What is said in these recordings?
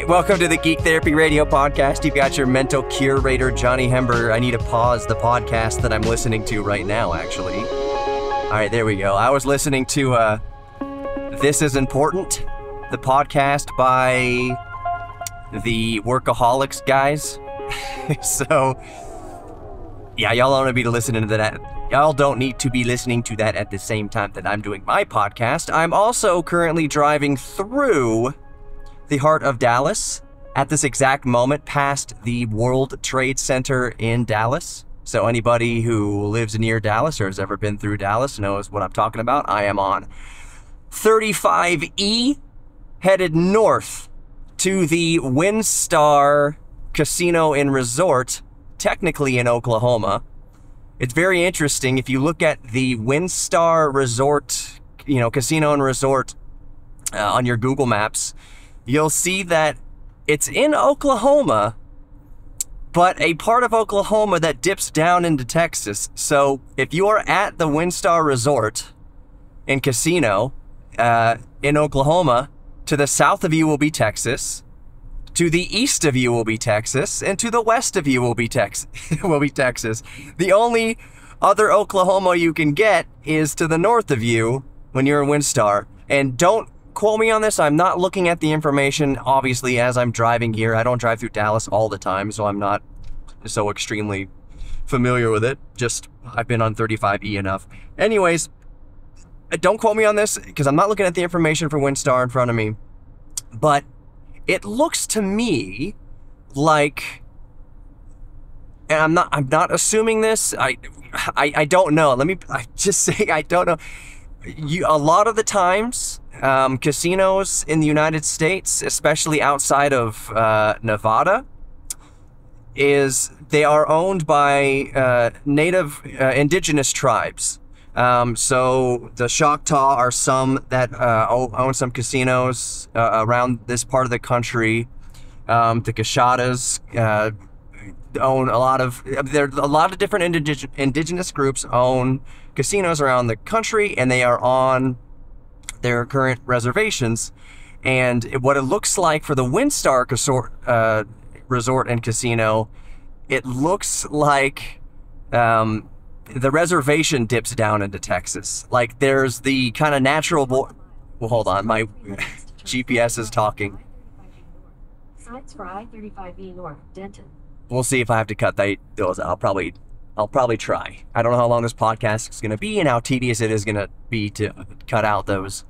right, welcome to the Geek Therapy Radio Podcast. You've got your mental curator, Johnny Hember. I need to pause the podcast that I'm listening to right now, actually. All right, there we go. I was listening to This Is Important, the podcast by the Workaholics guys. So, yeah, y'all don't need to listen to that. Y'all don't need to be listening to that at the same time that I'm doing my podcast. I'm also currently driving through the heart of Dallas at this exact moment, past the World Trade Center in Dallas. So anybody who lives near Dallas or has ever been through Dallas knows what I'm talking about. I am on 35E, headed north to the WinStar Casino and Resort, technically in Oklahoma. It's very interesting. If you look at the WinStar Resort, Casino and Resort on your Google Maps, you'll see that it's in Oklahoma, but a part of Oklahoma that dips down into Texas. So if you are at the WinStar Resort and Casino in Oklahoma, to the south of you will be Texas, to the east of you will be Texas, and to the west of you will be Texas. The only other Oklahoma you can get is to the north of you when you're in WinStar. And don't quote me on this. I'm not looking at the information, obviously, as I'm driving here. I don't drive through Dallas all the time, so I'm not so extremely familiar with it. Just, I've been on 35E enough. Anyways, don't quote me on this, because I'm not looking at the information for WinStar in front of me. But it looks to me like, and I'm not assuming this. I don't know. Let me just say I don't know. A lot of the times, casinos in the United States, especially outside of Nevada, they are owned by native indigenous tribes. So the Choctaw are some that own some casinos around this part of the country. The Cashadas own a lot of different indigenous groups own casinos around the country, and they are on their current reservations. And what it looks like for the WinStar Resort and Casino, it looks like the reservation dips down into Texas. Like there's the kind of natural well, hold on, my GPS is talking. Signs for I-35E North, Denton. We'll see if I have to cut those. I'll probably try. I don't know how long this podcast is going to be and how tedious it is going to be to cut out those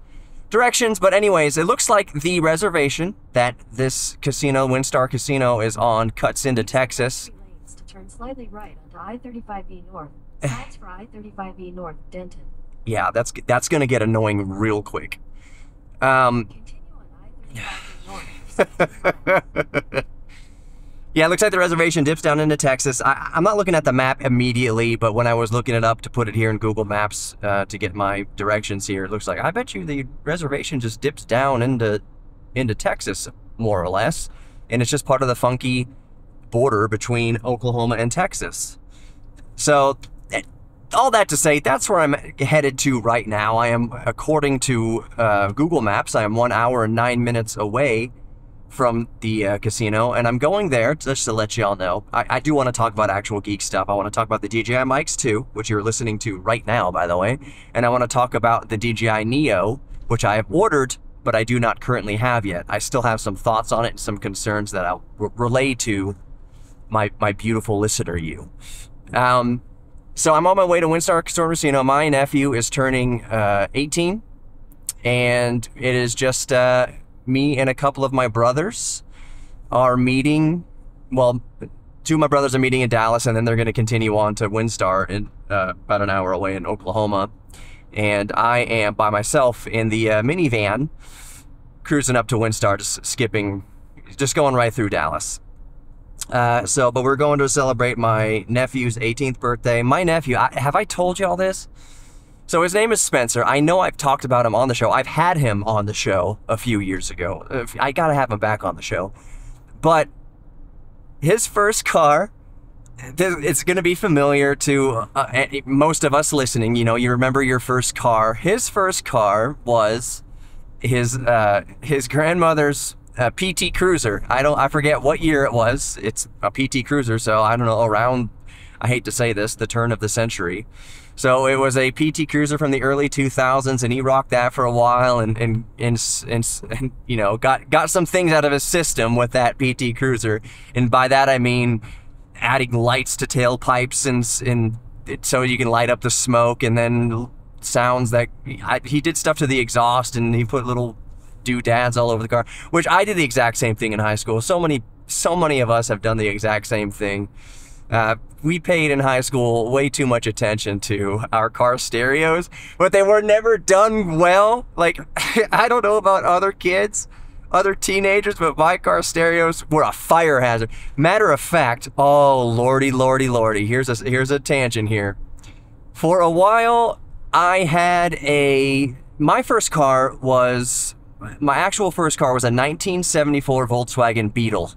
directions. But anyways, it looks like the reservation that this casino, WinStar Casino, is on cuts into Texas. To turn slightly right onto I-35E North. Signs for I-35E North, Denton. Yeah, that's going to get annoying real quick. Continue on I-35E North. Yeah, it looks like the reservation dips down into Texas. I'm not looking at the map immediately, but when I was looking it up to put it here in Google Maps to get my directions here, it looks like, I bet you the reservation just dips down into Texas, more or less. And it's just part of the funky border between Oklahoma and Texas. So, all that to say, that's where I'm headed to right now. I am, according to Google Maps, I am 1 hour and 9 minutes away from the casino, and I'm going there just to let y'all know. I do want to talk about actual geek stuff. I want to talk about the DJI Mics 2, which you're listening to right now, by the way, and I want to talk about the DJI Neo, which I have ordered, but I do not currently have yet. I still have some thoughts on it and some concerns that I'll relay to my beautiful listener, you. So I'm on my way to WinStar Casino. My nephew is turning 18, and it is just me and a couple of my brothers are meeting. Well, two of my brothers are meeting in Dallas, and then they're going to continue on to WinStar in about an hour away in Oklahoma. And I am by myself in the minivan, cruising up to WinStar, just going right through Dallas. But we're going to celebrate my nephew's 18th birthday. My nephew, have I told you all this? So his name is Spencer. I know I've talked about him on the show. I've had him on the show a few years ago. I gotta have him back on the show. But his first car, it's gonna be familiar to most of us listening. You know, you remember your first car. His first car was his grandmother's a PT Cruiser. I forget what year it was. It's a PT Cruiser, so I don't know, around, I hate to say this, the turn of the century. So it was a PT Cruiser from the early 2000s, and he rocked that for a while, and you know, got some things out of his system with that PT Cruiser. And by that I mean adding lights to tailpipes and so you can light up the smoke, and then sounds that he did stuff to the exhaust, and he put little doodads all over the car, which I did the exact same thing in high school. So many of us have done the exact same thing. We paid in high school way too much attention to our car stereos, but they were never done well. Like, I don't know about other kids, other teenagers, but my car stereos were a fire hazard. Matter of fact, oh lordy, here's a tangent here. For a while, I had my actual first car was a 1974 Volkswagen Beetle.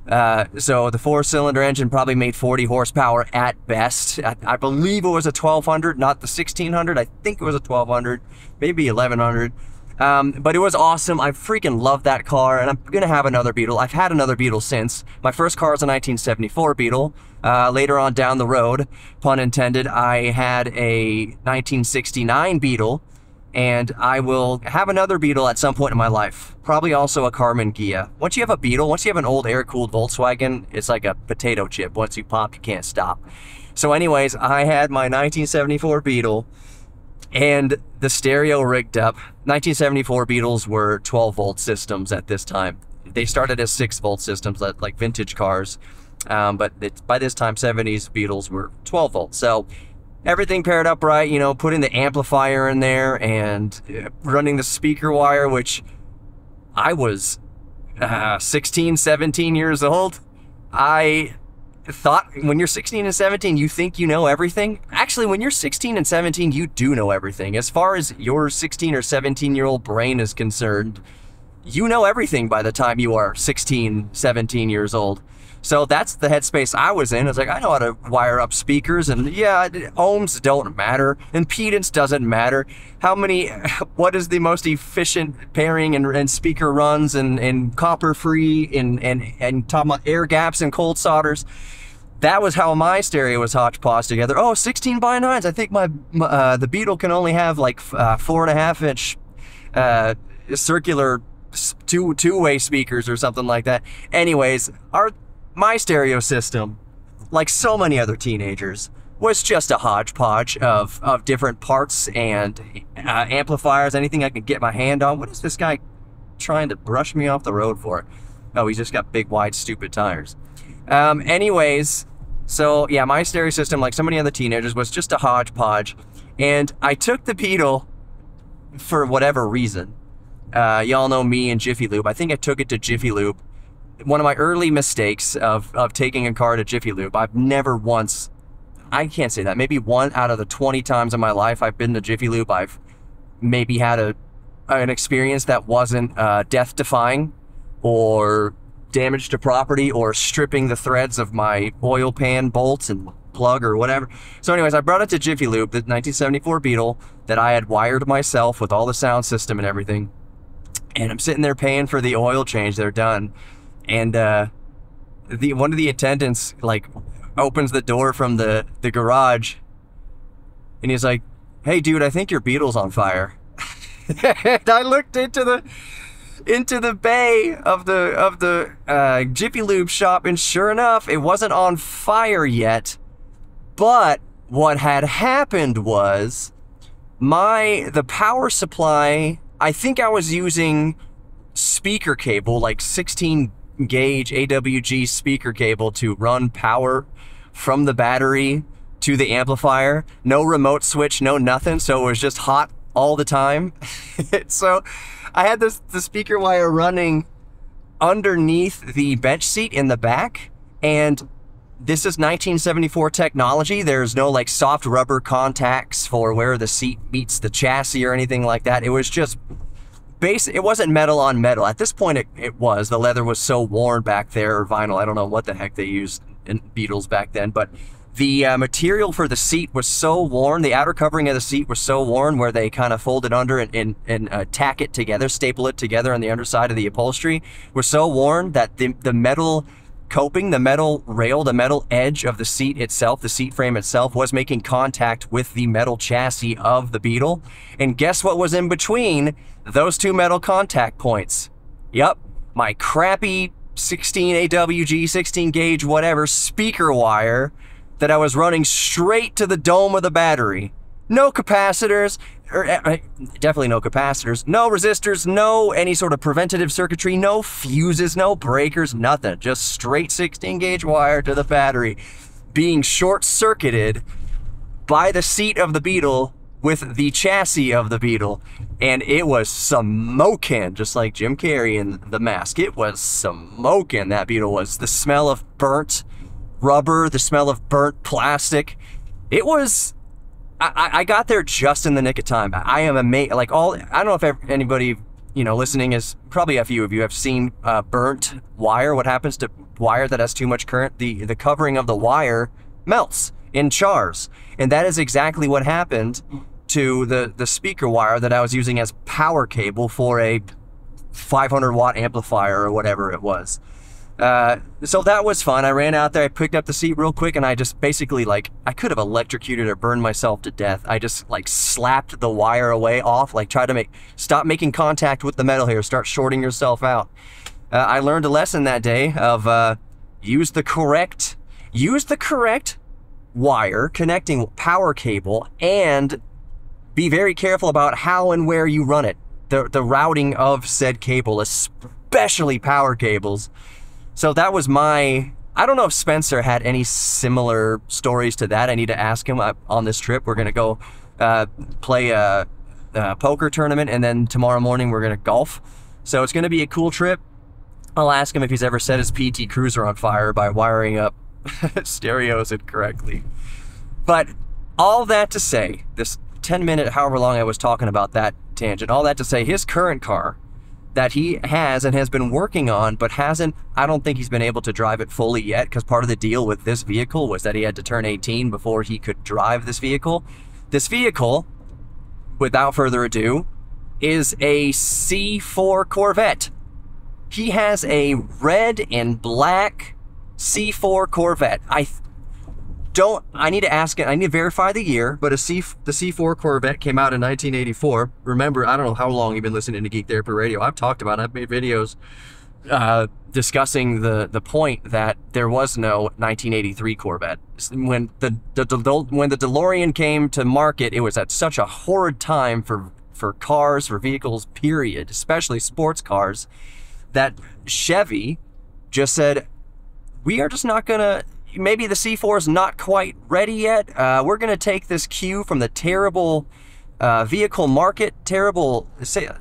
So the 4-cylinder engine probably made 40 horsepower at best. I believe it was a 1200, not the 1600. I think it was a 1200, maybe 1100. But it was awesome. I freaking love that car, and I'm gonna have another Beetle. I've had another Beetle since. My first car was a 1974 Beetle. Later on down the road, pun intended, I had a 1969 Beetle, and I will have another Beetle at some point in my life. Probably also a Karmann Ghia. Once you have a Beetle, once you have an old air-cooled Volkswagen, it's like a potato chip. Once you pop, you can't stop. So anyways, I had my 1974 Beetle, and the stereo rigged up. 1974 Beetles were 12-volt systems at this time. They started as 6-volt systems, like vintage cars. But by this time, 70s Beetles were 12 volts. So everything paired up right, you know, putting the amplifier in there and running the speaker wire, which I was 16, 17 years old. I thought when you're 16 and 17, you think you know everything. Actually, when you're 16 and 17, you do know everything. As far as your 16 or 17-year-old brain is concerned, you know everything by the time you are 16, 17 years old. So that's the headspace I was in. It's like, I know how to wire up speakers, and yeah, ohms don't matter, impedance doesn't matter. What is the most efficient pairing and speaker runs and copper free and talking about air gaps and cold solders. That was how my stereo was hodgepodge together. Oh, 16x9s. I think the Beetle can only have like 4.5-inch circular two-way speakers or something like that. Anyways, my stereo system, like so many other teenagers, was just a hodgepodge of different parts and amplifiers, anything I could get my hand on. What is this guy trying to brush me off the road for? Oh, he's just got big, wide, stupid tires. Anyways, so yeah, my stereo system, like so many other teenagers, was just a hodgepodge. And I took the Beetle for whatever reason. Y'all know me and Jiffy Lube. I think I took it to Jiffy Lube. One of my early mistakes of taking a car to Jiffy Lube, I've never once, I can't say that, maybe 1 out of the 20 times in my life I've been to Jiffy Lube, I've maybe had an experience that wasn't death-defying or damage to property or stripping the threads of my oil pan bolts and plug or whatever. So anyways, I brought it to Jiffy Lube, the 1974 Beetle that I had wired myself with all the sound system and everything. And I'm sitting there paying for the oil change. They're done. And one of the attendants like opens the door from the garage, and he's like, "Hey dude, I think your Beetle's on fire." And I looked into the bay of the Jiffy Lube shop, and sure enough, it wasn't on fire yet. But what had happened was the power supply, I think I was using speaker cable, like 16 gauge AWG speaker cable to run power from the battery to the amplifier. No remote switch, no nothing, so it was just hot all the time. So I had the speaker wire running underneath the bench seat in the back, and this is 1974 technology. There's no like soft rubber contacts for where the seat meets the chassis or anything like that. It was just it wasn't metal on metal. At this point, it was. The leather was so worn back there, or vinyl. I don't know what the heck they used in Beetles back then, but The material for the seat was so worn, the outer covering of the seat was so worn where they kind of fold it under and tack it together, staple it together on the underside of the upholstery, was so worn that the metal coping, the metal rail, the metal edge of the seat itself, the seat frame itself, was making contact with the metal chassis of the Beetle. And guess what was in between those two metal contact points? Yep, my crappy 16 AWG, 16 gauge, whatever, speaker wire that I was running straight to the dome of the battery. No capacitors, or definitely no capacitors, no resistors, no any sort of preventative circuitry, no fuses, no breakers, nothing. Just straight 16 gauge wire to the battery being short-circuited by the seat of the Beetle with the chassis of the Beetle. And it was smoking, just like Jim Carrey in The Mask. It was smoking, that Beetle was. The smell of burnt rubber, the smell of burnt plastic. It was... I got there just in the nick of time. I am amazed. Like I don't know if anybody, listening is, probably a few of you have seen burnt wire. What happens to wire that has too much current? The covering of the wire melts in chars. And that is exactly what happened to the speaker wire that I was using as power cable for a 500 watt amplifier or whatever it was. So that was fun. I ran out there, I picked up the seat real quick, and I just basically, I could have electrocuted or burned myself to death. I just, slapped the wire away off, tried to stop making contact with the metal here, start shorting yourself out. I learned a lesson that day of, use the correct wire connecting power cable, and be very careful about how and where you run it. The routing of said cable, especially power cables. So that was I don't know if Spencer had any similar stories to that. I need to ask him on this trip. We're going to go play a poker tournament, and then tomorrow morning we're going to golf. So it's going to be a cool trip. I'll ask him if he's ever set his PT Cruiser on fire by wiring up stereos incorrectly. But all that to say, this 10-minute, however long I was talking about that tangent, all that to say, his current car that he has and has been working on, but I don't think he's been able to drive it fully yet, because part of the deal with this vehicle was that he had to turn 18 before he could drive this vehicle. This vehicle, without further ado, is a C4 Corvette. He has a red and black C4 Corvette. I need to ask it, I need to verify the year, but the C4 Corvette came out in 1984. Remember, I don't know how long you've been listening to Geek Therapy Radio. I've talked about it. I've made videos discussing the point that there was no 1983 Corvette. When the DeLorean came to market, it was at such a horrid time for cars, for vehicles, period, especially sports cars, that Chevy just said, we are just not gonna, maybe the C4 is not quite ready yet. We're going to take this cue from the terrible vehicle market, terrible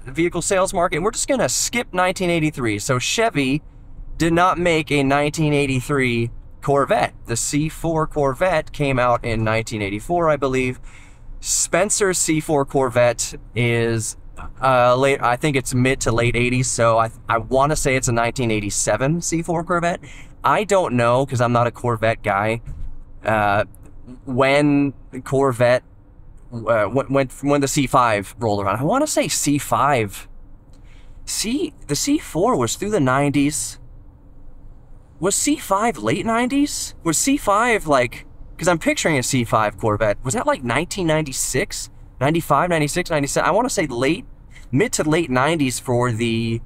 vehicle sales market, and we're just going to skip 1983. So Chevy did not make a 1983 Corvette. The C4 Corvette came out in 1984, I believe. Spencer's C4 Corvette is I think it's mid to late 80s, so I want to say it's a 1987 C4 Corvette. I don't know, because I'm not a Corvette guy, when the Corvette, when the C5 rolled around. I want to say C5. The C4 was through the 90s. Was C5 late 90s? Was C5 because I'm picturing a C5 Corvette. Was that 1996? 95, 96, 97? I want to say mid to late 90s for the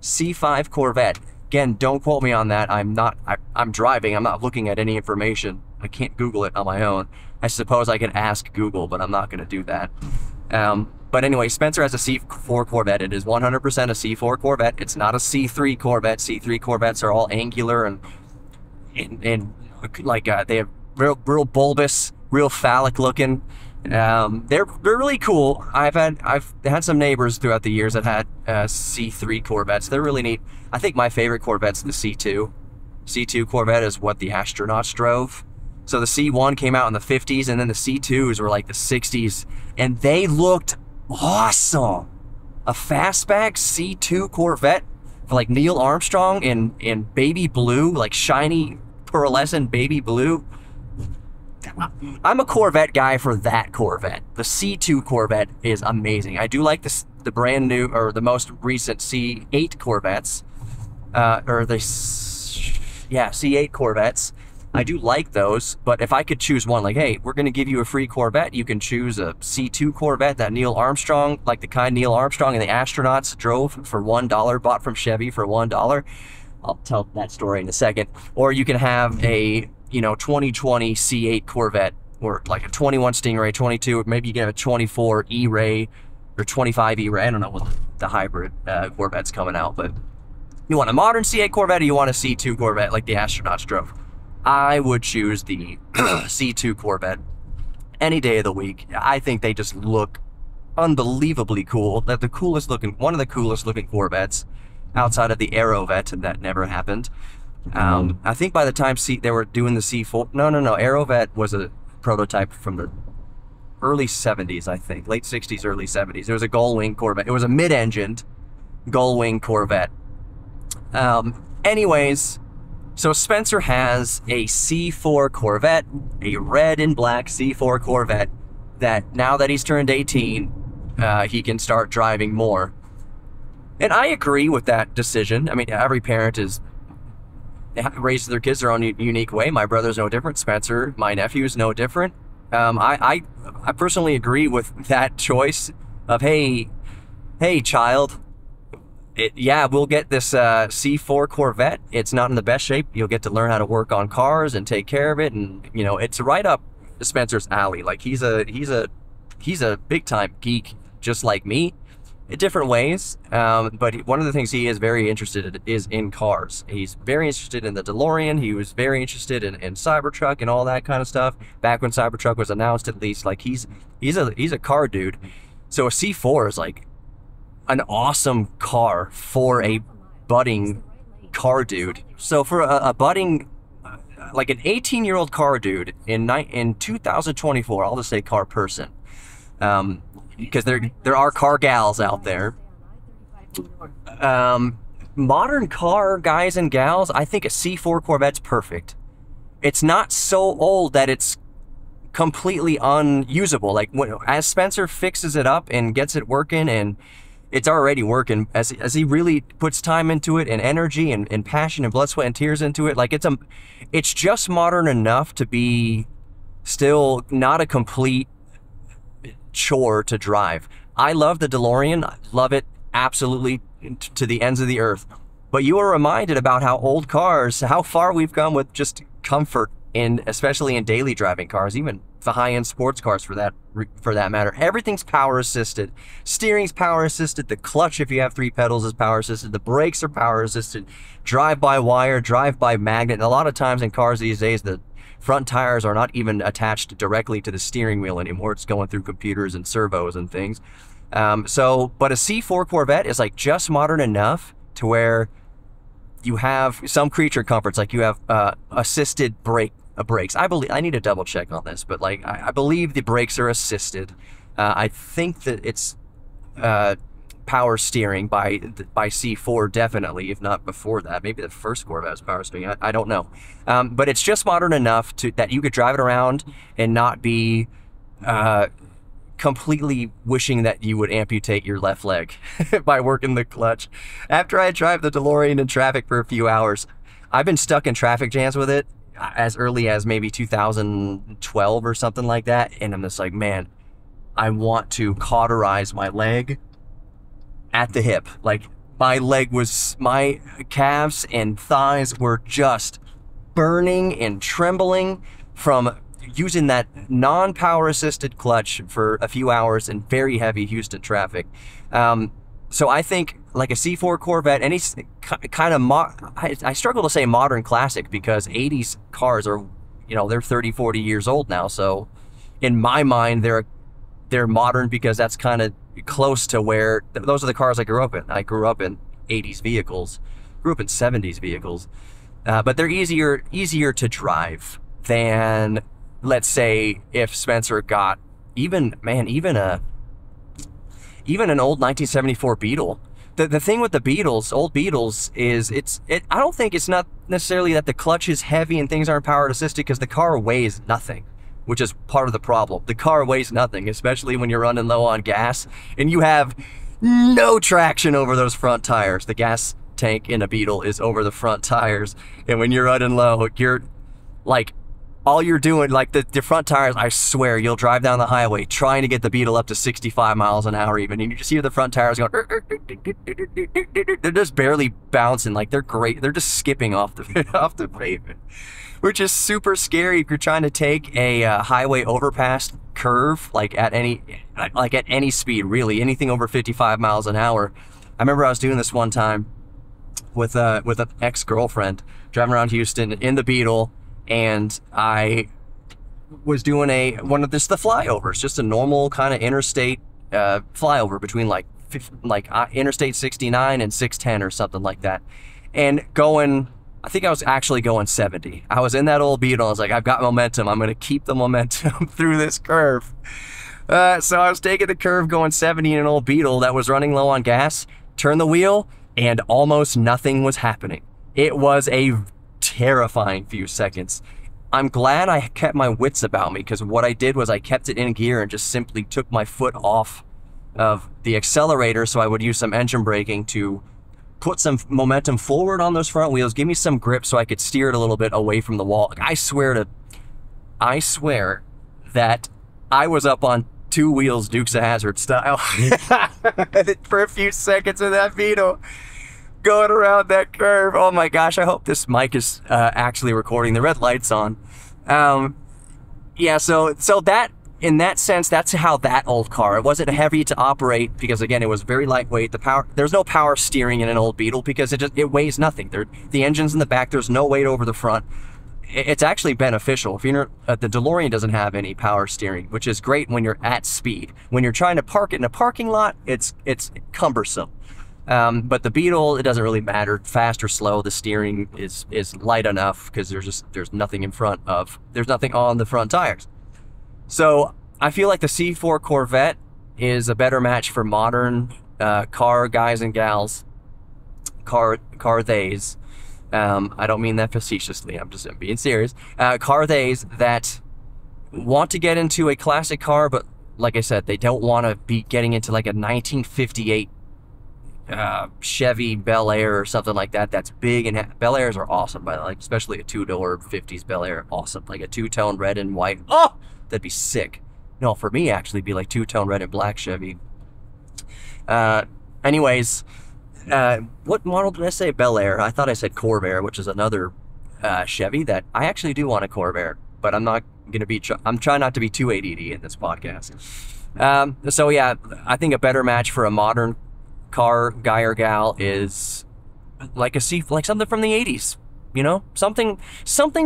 C5 Corvette. Again, don't quote me on that. I'm driving. I'm not looking at any information. I can't Google it on my own. I suppose I could ask Google, but I'm not going to do that. But anyway, Spencer has a C4 Corvette. It is 100% a C4 Corvette. It's not a C3 Corvette. C3 Corvettes are all angular and they have real bulbous, real phallic looking. They're really cool. I've had some neighbors throughout the years that had C3 Corvettes. They're really neat. I think my favorite Corvette's the C2. C2 Corvette is what the astronauts drove. So the C1 came out in the 50s, and then the C2s were the 60s, and they looked awesome. A fastback C2 Corvette for Neil Armstrong in baby blue, shiny pearlescent baby blue. I'm a Corvette guy for that Corvette. The C2 Corvette is amazing. I do like the brand new, or the most recent C8 Corvettes, C8 Corvettes. I do like those, but if I could choose one, like, hey, we're going to give you a free Corvette, you can choose a C2 Corvette that Neil Armstrong, like the kind Neil Armstrong and the astronauts drove for $1, bought from Chevy for $1. I'll tell that story in a second. Or you can have a, 2020 C8 Corvette, or like a 21 Stingray, 22, maybe you can have a 24 E-Ray or 25 E-Ray. I don't know what the hybrid Corvette's coming out, but you want a modern C8 Corvette, or you want a C2 Corvette like the astronauts drove? I would choose the C2 Corvette any day of the week. I think they just look unbelievably cool. They're one of the coolest looking Corvettes outside of the Aerovette. That never happened. I think by the time they were doing the C4, no, Aerovette was a prototype from the early 70s, I think, late 60s, early 70s. There was a gull-wing Corvette. It was a mid-engined gull-wing Corvette. Anyways, so Spencer has a C4 Corvette, a red and black C4 Corvette, that now that he's turned 18, he can start driving more. And I agree with that decision. I mean, every parent raises their kids their own unique way. My brother's no different. Spencer, my nephew, is no different. I personally agree with that choice of, hey, child, we'll get this C4 Corvette. It's not in the best shape. You'll get to learn how to work on cars and take care of it, and it's right up Spencer's alley. Like he's a big time geek, just like me, in different ways. But one of the things he is very interested in is in cars. He's very interested in the DeLorean. He was very interested in Cybertruck and all that kind of stuff back when Cybertruck was announced. At least, like he's a car dude. So a C4 is like an awesome car for a budding car dude. So for a budding, like an 18-year-old car dude in 2024, I'll just say car person, because there are car gals out there. Modern car guys and gals, I think a C4 Corvette's perfect. It's not so old that it's completely unusable. Like as Spencer fixes it up and gets it working, and it's already working, as he really puts time into it and energy and passion and blood, sweat, and tears into it. Like it's just modern enough to be still not a complete chore to drive. I love the DeLorean. I love it absolutely to the ends of the earth. But you are reminded about how old cars, how far we've come with just comfort, especially in daily driving cars, even the high-end sports cars for that matter. Everything's power assisted. Steering's power assisted. The clutch, if you have 3 pedals, is power assisted. The brakes are power assisted. Drive-by-wire, drive-by-magnet. And a lot of times in cars these days, the front tires are not even attached directly to the steering wheel anymore. It's going through computers and servos and things. But a C4 Corvette is like just modern enough to where you have some creature comforts, like you have assisted brakes. I need to double check on this, but like I believe the brakes are assisted. I think that it's power steering by C4 definitely, if not before that. Maybe the first Corvette was power steering. I don't know, but it's just modern enough that you could drive it around and not be completely wishing that you would amputate your left leg by working the clutch. After I drive the DeLorean in traffic for a few hours, I've been stuck in traffic jams with it as early as maybe 2012 or something like that, and I'm just like, man, I want to cauterize my leg at the hip. Like my calves and thighs were just burning and trembling from using that non-power assisted clutch for a few hours in very heavy Houston traffic. So I think like a C4 Corvette, any kind of I struggle to say modern classic, because 80s cars are, they're 30, 40 years old now. So in my mind, they're modern because that's kind of close to where those are the cars I grew up in. I grew up in 80s vehicles, grew up in 70s vehicles, but they're easier to drive than, let's say, if Spencer got even an old 1974 Beetle. The thing with the Beetles, old Beetles, is I don't think it's not necessarily that the clutch is heavy and things aren't power assisted, because the car weighs nothing. which is part of the problem. The car weighs nothing, especially when you're running low on gas, and you have no traction over those front tires. The gas tank in a Beetle is over the front tires, and when you're running low, you're like, all you're doing, like the front tires, I swear, you'll drive down the highway trying to get the Beetle up to 65 miles an hour even, and you just hear the front tires going, they're just barely bouncing, like they're great, they're just skipping off the off the pavement, which is super scary if you're trying to take a highway overpass curve, like at any speed, really, anything over 55 miles an hour. I remember I was doing this one time with an ex-girlfriend, driving around Houston in the Beetle, and I was doing the flyovers, just a normal kind of interstate flyover between like Interstate 69 and 610 or something like that, and going, I think I was actually going 70. I was in that old Beetle. I was like, I've got momentum. I'm going to keep the momentum through this curve. So I was taking the curve going 70 in an old Beetle that was running low on gas, turned the wheel, and almost nothing was happening. It was a terrifying few seconds. I'm glad I kept my wits about me, because what I did was I kept it in gear and just simply took my foot off of the accelerator, so I would use some engine braking to put some momentum forward on those front wheels, give me some grip so I could steer it a little bit away from the wall. I swear that I was up on two wheels Dukes of Hazzard style for a few seconds in that Beetle, going around that curve. Oh my gosh, I hope this mic is actually recording. The red light's on. Yeah, so that, in that sense, that's how that old car, it wasn't heavy to operate because, again, it was very lightweight. There's no power steering in an old Beetle because it weighs nothing. The engine's in the back, there's no weight over the front. It's actually beneficial. If you're the DeLorean doesn't have any power steering, which is great when you're at speed. When you're trying to park it in a parking lot, it's cumbersome. But the Beetle, it doesn't really matter, fast or slow. The steering is light enough because there's nothing there's nothing on the front tires. So I feel like the C4 Corvette is a better match for modern car guys and gals, car theys. I don't mean that facetiously, I'm being serious. Car theys that want to get into a classic car, but like I said, they don't want to be getting into like a 1958 Chevy Bel Air or something like that. That's big, and Bel Airs are awesome, by the way, especially a two-door 50s Bel Air, awesome. Like a two-tone red and white. Oh, that'd be sick. No, for me, actually, be like two-tone red and black Chevy. Anyways, what model did I say? Bel Air. I thought I said Corvair, which is another Chevy that I actually do want a Corvair, but I'm not going to be. I'm trying not to be too ADD in this podcast. So yeah, I think a better match for a modern car guy or gal is like something from the 80s. You know, something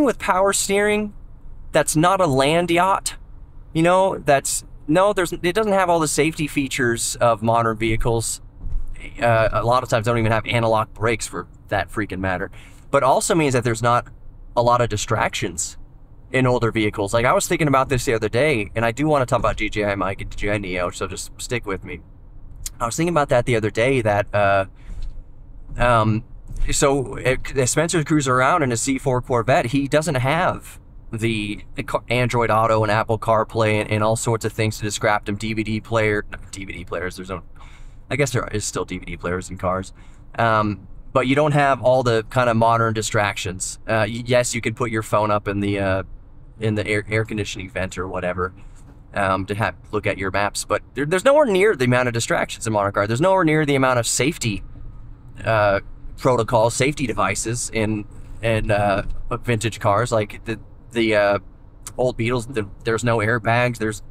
with power steering. That's not a land yacht, you know, it doesn't have all the safety features of modern vehicles. A lot of times don't even have analog brakes for that freaking matter, but also means that there's not a lot of distractions in older vehicles. Like I was thinking about this the other day, and I do want to talk about DJI Mic and DJI Neo, so just stick with me. I was thinking about that the other day, that Spencer cruises around in a C4 Corvette. He doesn't have the Android Auto and Apple CarPlay and all sorts of things to distract him. DVD players. I guess there is still DVD players in cars, but you don't have all the kind of modern distractions. Yes, you could put your phone up in the air conditioning vent or whatever to look at your maps, but there's nowhere near the amount of distractions in modern cars. There's nowhere near the amount of safety protocols, safety devices in vintage cars. Like the old Beetles, there's no airbags.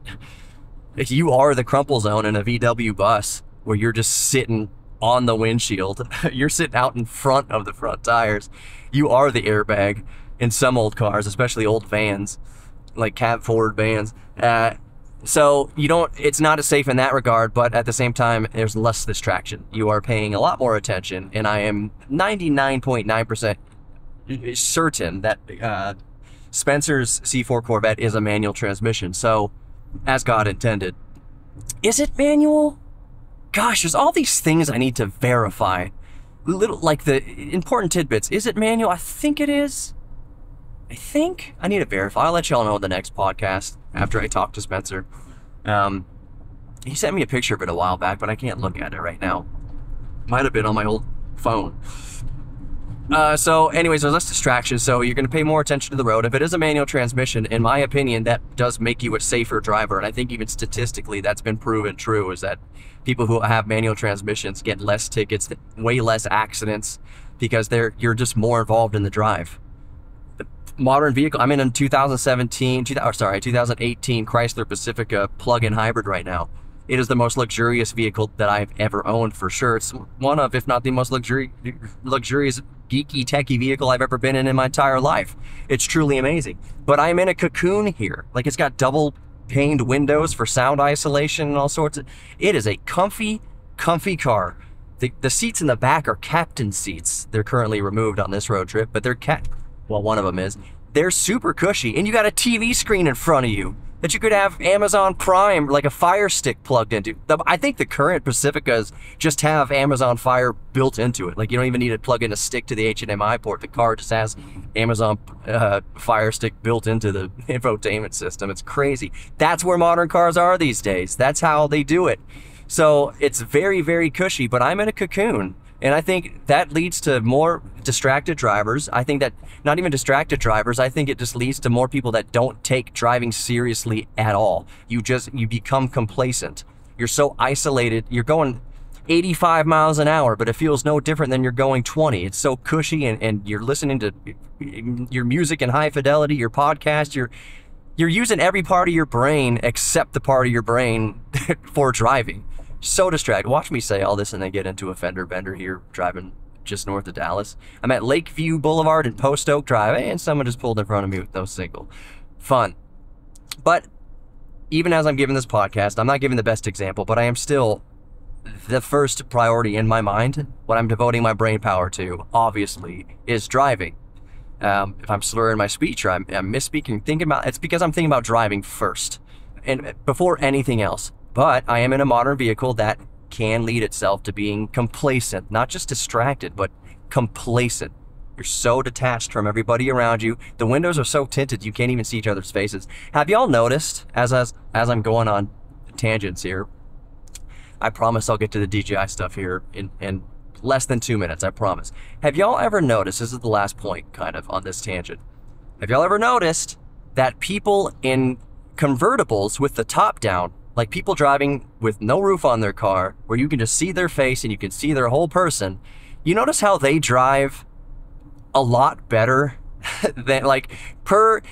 You are the crumple zone in a VW bus, where you're just sitting on the windshield. You're sitting out in front of the front tires. You are the airbag in some old cars, especially old vans, like cab forward vans. So it's not as safe in that regard, but at the same time, there's less distraction. You are paying a lot more attention, and I am 99.9% certain that Spencer's C4 Corvette is a manual transmission, so as God intended. Is it manual? Gosh, there's all these things I need to verify. Like the important tidbits. Is it manual? I think it is. think I need to verify. I'll let y'all know in the next podcast after I talk to Spencer. He sent me a picture of it a while back, but I can't look at it right now. Might have been on my old phone. So anyways, there's less distractions, so you're going to pay more attention to the road. If it is a manual transmission, in my opinion, that does make you a safer driver. And I think even statistically, that's been proven true, is that people who have manual transmissions get less tickets, way less accidents, because you're just more involved in the drive. The modern vehicle, I'm in a 2018 Chrysler Pacifica plug-in hybrid right now. It is the most luxurious vehicle that I've ever owned, for sure. It's one of, if not the most luxurious, geeky, techie vehicle I've ever been in my entire life. It's truly amazing. But I'm in a cocoon here. Like, it's got double paned windows for sound isolation and all sorts of... It is a comfy car. The seats in the back are captain seats. They're currently removed on this road trip, but they're well, one of them is. They're super cushy, and you got a TV screen in front of you that you could have Amazon Prime, like a Fire Stick plugged into. I think the current Pacificas just have Amazon Fire built into it. Like, you don't even need to plug in a stick to the HDMI port. The car just has Amazon Fire Stick built into the infotainment system. It's crazy. That's where modern cars are these days. That's how they do it. So it's very, very cushy, but I'm in a cocoon. And I think that leads to more distracted drivers. I think that, not even distracted drivers, I think it just leads to more people that don't take driving seriously at all. You become complacent. You're so isolated. You're going 85 miles an hour, but it feels no different than you're going 20. It's so cushy, and you're listening to your music in high fidelity, your podcast, you're using every part of your brain except the part of your brain for driving. So distracted. Watch me say all this and then get into a fender bender here, driving just north of Dallas. I'm at Lakeview Boulevard and Post Oak Drive, and someone just pulled in front of me with no signal. Fun. But even as I'm giving this podcast, I'm not giving the best example, but I am still the first priority in my mind. What I'm devoting my brain power to, obviously, is driving. If I'm slurring my speech or I'm misspeaking, it's because I'm thinking about driving first, and before anything else. But I am in a modern vehicle that can lead itself to being complacent, not just distracted, but complacent. You're so detached from everybody around you. The windows are so tinted you can't even see each other's faces. Have y'all noticed, as I'm going on tangents here, I promise I'll get to the DJI stuff here in less than 2 minutes, I promise. Have y'all ever noticed, this is the last point kind of on this tangent, have y'all ever noticed that people in convertibles with the top down, like people driving with no roof on their car, where you can just see their face and you can see their whole person, you notice how they drive a lot better than, like,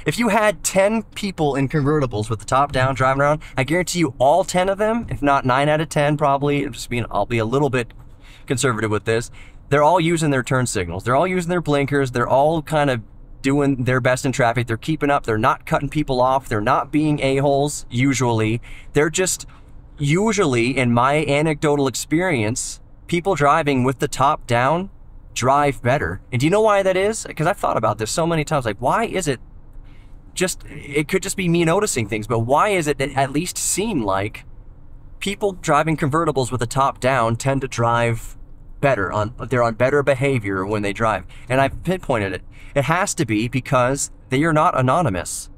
if you had 10 people in convertibles with the top down driving around, I guarantee you all 10 of them, if not 9 out of 10 probably, I'll be a little bit conservative with this, they're all using their turn signals. They're all using their blinkers. They're all kind of doing their best in traffic. They're keeping up. They're not cutting people off. They're not being a-holes, usually. They're just, usually, in my anecdotal experience, people driving with the top down drive better. And do you know why that is? Because I've thought about this so many times. Like, why is it it could just be me noticing things, but why is it that at least seem like people driving convertibles with the top down tend to drive better, they're on better behavior when they drive? And I've pinpointed it. It has to be because they are not anonymous.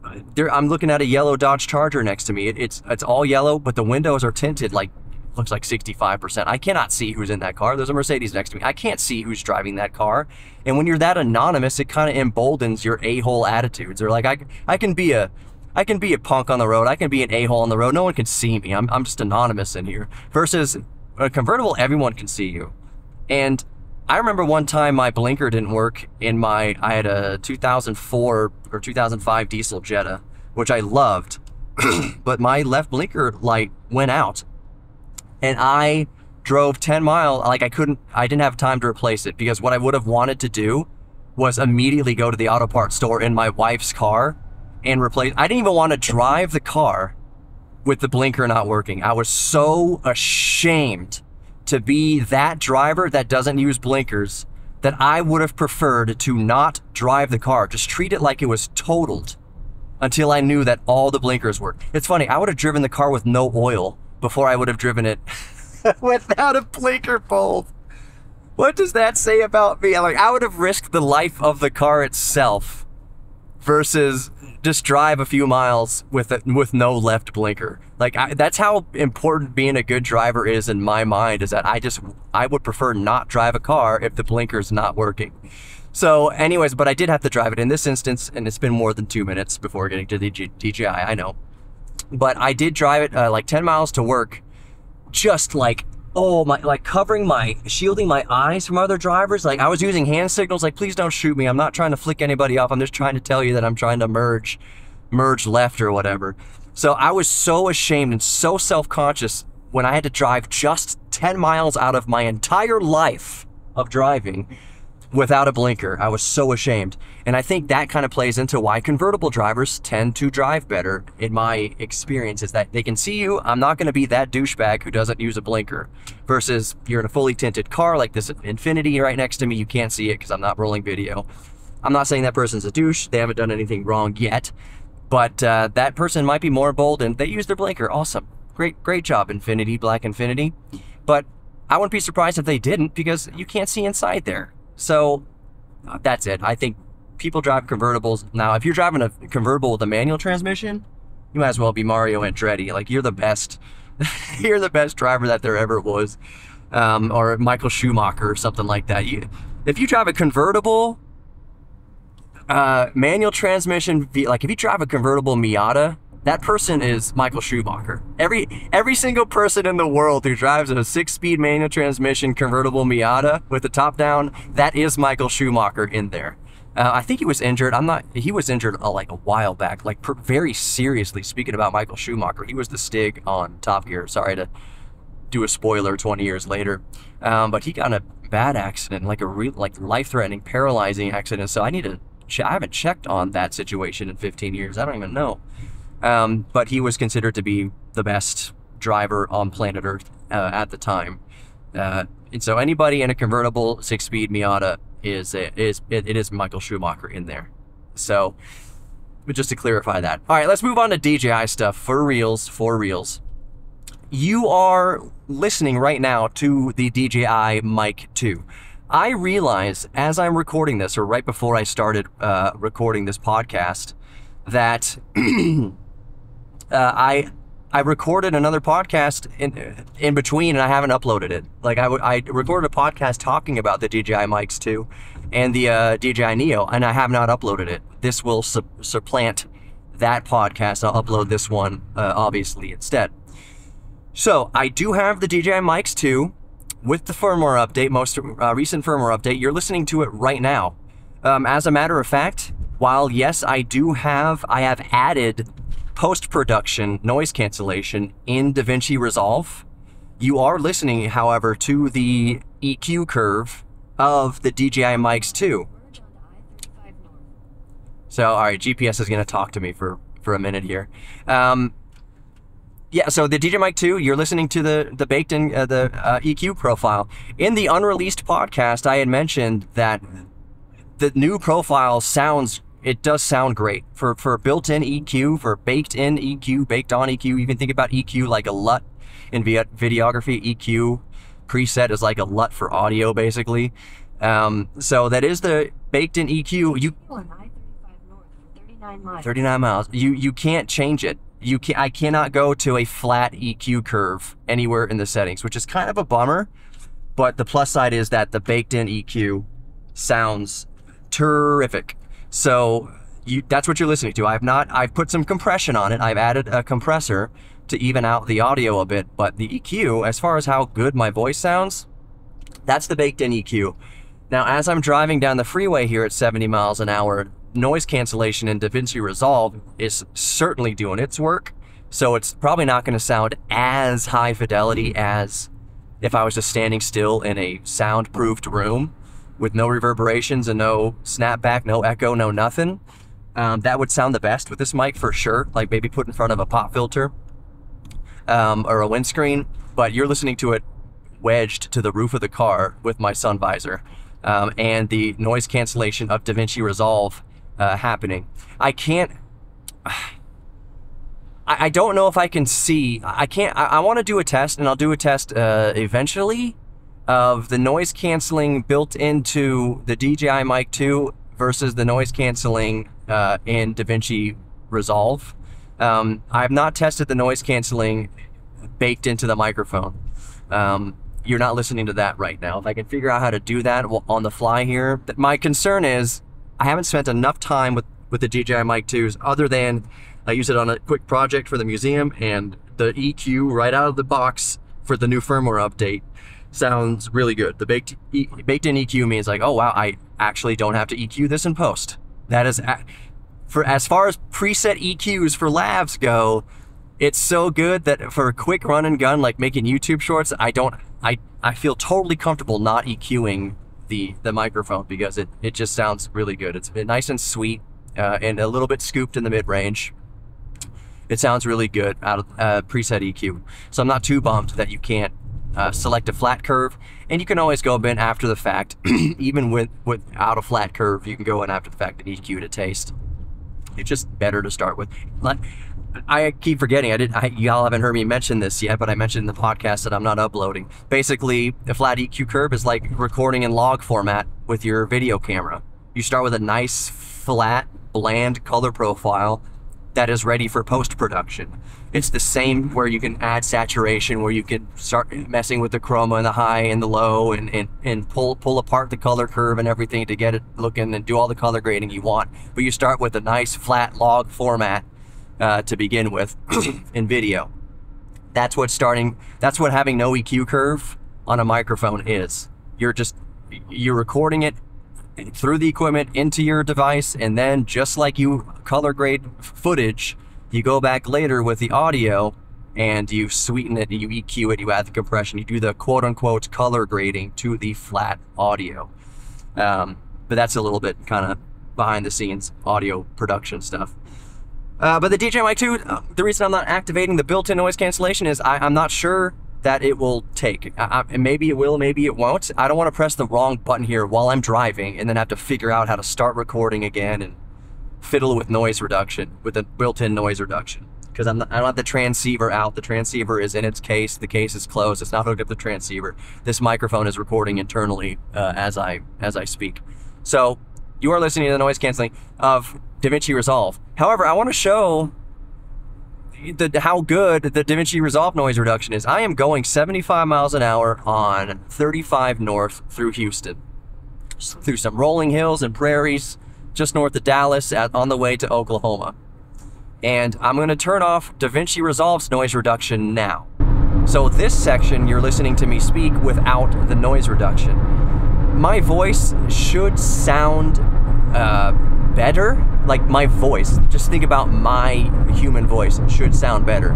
I'm looking at a yellow Dodge Charger next to me. It's all yellow, but the windows are tinted, like, looks like 65%. I cannot see who's in that car. There's a Mercedes next to me. I can't see who's driving that car. And when you're that anonymous, it kind of emboldens your a-hole attitudes. Or like, I can be a punk on the road. I can be an a-hole on the road. No one can see me. I'm just anonymous in here. Versus a convertible, everyone can see you. And I remember one time my blinker didn't work I had a 2004 or 2005 diesel Jetta, which I loved, but my left blinker light went out. And I drove 10 miles, like I didn't have time to replace it, because what I would have wanted to do was immediately go to the auto parts store in my wife's car and replace. I didn't even want to drive the car with the blinker not working. I was so ashamed to be that driver that doesn't use blinkers that I would have preferred to not drive the car. Just treat it like it was totaled until I knew that all the blinkers worked. It's funny, I would have driven the car with no oil before I would have driven it without a blinker bulb. What does that say about me? Like, I would have risked the life of the car itself versus just drive a few miles with no left blinker. Like that's how important being a good driver is in my mind, is that I would prefer not drive a car if the blinker's not working. So anyways, but I did have to drive it in this instance, and it's been more than 2 minutes before getting to the DJI, I know. But I did drive it like 10 miles to work, just like, oh my, like shielding my eyes from other drivers. Like I was using hand signals, like, please don't shoot me. I'm not trying to flick anybody off. I'm just trying to tell you that I'm trying to merge left or whatever. So I was so ashamed and so self-conscious when I had to drive just 10 miles out of my entire life of driving without a blinker. I was so ashamed. And I think that kind of plays into why convertible drivers tend to drive better, in my experience, is that they can see you. I'm not going to be that douchebag who doesn't use a blinker, versus you're in a fully tinted car like this Infinity right next to me. You can't see it because I'm not rolling video. I'm not saying that person's a douche. They haven't done anything wrong yet, but that person might be more bold and they use their blinker. Awesome. Great job, Infinity, Black Infinity. But I wouldn't be surprised if they didn't, because you can't see inside there. So that's it. I think people drive convertibles. Now, if you're driving a convertible with a manual transmission, you might as well be Mario Andretti. Like, you're the best. You're the best driver that there ever was. Or Michael Schumacher or something like that. If you drive a convertible, manual transmission, like if you drive a convertible Miata, that person is Michael Schumacher. Every single person in the world who drives a 6-speed manual transmission convertible Miata with the top down, that is Michael Schumacher in there. I think he was injured. He was injured like a while back, like very seriously. Speaking about Michael Schumacher, he was the Stig on Top Gear. Sorry to do a spoiler 20 years later. But he got in a bad accident, like a life-threatening, paralyzing accident. So I haven't checked on that situation in 15 years. I don't even know. But he was considered to be the best driver on planet Earth at the time. And so anybody in a convertible 6-speed Miata it is Michael Schumacher in there. So, but just to clarify that. All right, let's move on to DJI stuff for reals. You are listening right now to the DJI Mic 2. I realize as I'm recording this, or right before I started recording this podcast, that I recorded another podcast in between, and I haven't uploaded it. Like I recorded a podcast talking about the DJI Mics 2 and the DJI Neo, and I have not uploaded it. This will supplant that podcast. I'll upload this one obviously instead. So I do have the DJI Mics 2 with the firmware update, most recent firmware update. You're listening to it right now. As a matter of fact, while yes, I have added post-production noise cancellation in DaVinci Resolve, you are listening, however, to the EQ curve of the DJI Mics 2. So, all right, GPS is going to talk to me for a minute here. Yeah, so the DJI Mic 2, you're listening to the baked-in EQ profile. In the unreleased podcast, I had mentioned that the new profile it does sound great for built-in EQ, for baked-in EQ, baked-on EQ. You can think about EQ like a LUT in videography. EQ preset is like a LUT for audio, basically. So that is the baked-in EQ. 39 miles. You can't change it. I cannot go to a flat EQ curve anywhere in the settings, which is kind of a bummer. But the plus side is that the baked-in EQ sounds terrific. So that's what you're listening to. I've put some compression on it. I've added a compressor to even out the audio a bit, but the EQ, as far as how good my voice sounds, that's the baked-in EQ. Now, as I'm driving down the freeway here at 70 miles an hour, noise cancellation in DaVinci Resolve is certainly doing its work. So it's probably not going to sound as high fidelity as if I was just standing still in a soundproofed room with no reverberations and no snapback, no echo, no nothing. That would sound the best with this mic for sure, like maybe put in front of a pop filter or a windscreen, but you're listening to it wedged to the roof of the car with my sun visor and the noise cancellation of DaVinci Resolve happening. I don't know if I can see, I want to do a test, and I'll do a test eventually, of the noise canceling built into the DJI Mic 2 versus the noise canceling in DaVinci Resolve. I have not tested the noise canceling baked into the microphone. You're not listening to that right now. If I can figure out how to do that on the fly here. My concern is I haven't spent enough time with the DJI Mic 2s other than I use it on a quick project for the museum, and the EQ right out of the box for the new firmware update sounds really good. The baked in EQ means like, oh wow, I actually don't have to EQ this in post. That is, for as far as preset EQs for labs go, it's so good that for a quick run and gun, like making YouTube shorts, I feel totally comfortable not EQing the microphone because it just sounds really good. It's nice and sweet and a little bit scooped in the mid-range. It sounds really good out of preset EQ. So I'm not too bummed that you can't select a flat curve, and you can always go in after the fact. Even without a flat curve, you can go in after the fact and EQ to taste. It's just better to start with. I keep forgetting, y'all haven't heard me mention this yet, but I mentioned in the podcast that I'm not uploading. Basically, a flat EQ curve is like recording in log format with your video camera. You start with a nice, flat, bland color profile that is ready for post-production. It's the same where you can add saturation, where you can start messing with the chroma and the high and the low and pull apart the color curve and everything to get it looking and do all the color grading you want. But you start with a nice flat log format to begin with in video. That's what having no EQ curve on a microphone is. You're recording it through the equipment into your device, and then just like you color grade footage, you go back later with the audio and you sweeten it, you EQ it, you add the compression, you do the quote-unquote color grading to the flat audio. But that's a little bit kind of behind the scenes audio production stuff. But the DJI Mic 2, the reason I'm not activating the built-in noise cancellation is I'm not sure that it will take. Maybe it will, maybe it won't. I don't want to press the wrong button here while I'm driving and then have to figure out how to start recording again and fiddle with noise reduction, with a built-in noise reduction. Because I don't have the transceiver out. The transceiver is in its case. The case is closed. It's not hooked up to the transceiver. This microphone is recording internally as I speak. So you are listening to the noise canceling of DaVinci Resolve. However, I want to show how good the DaVinci Resolve noise reduction is. I am going 75 miles an hour on 35 north through Houston, through some rolling hills and prairies just north of Dallas on the way to Oklahoma. And I'm going to turn off DaVinci Resolve's noise reduction now. So this section, you're listening to me speak without the noise reduction. My voice should sound better. Like my voice, just think about my human voice, should sound better.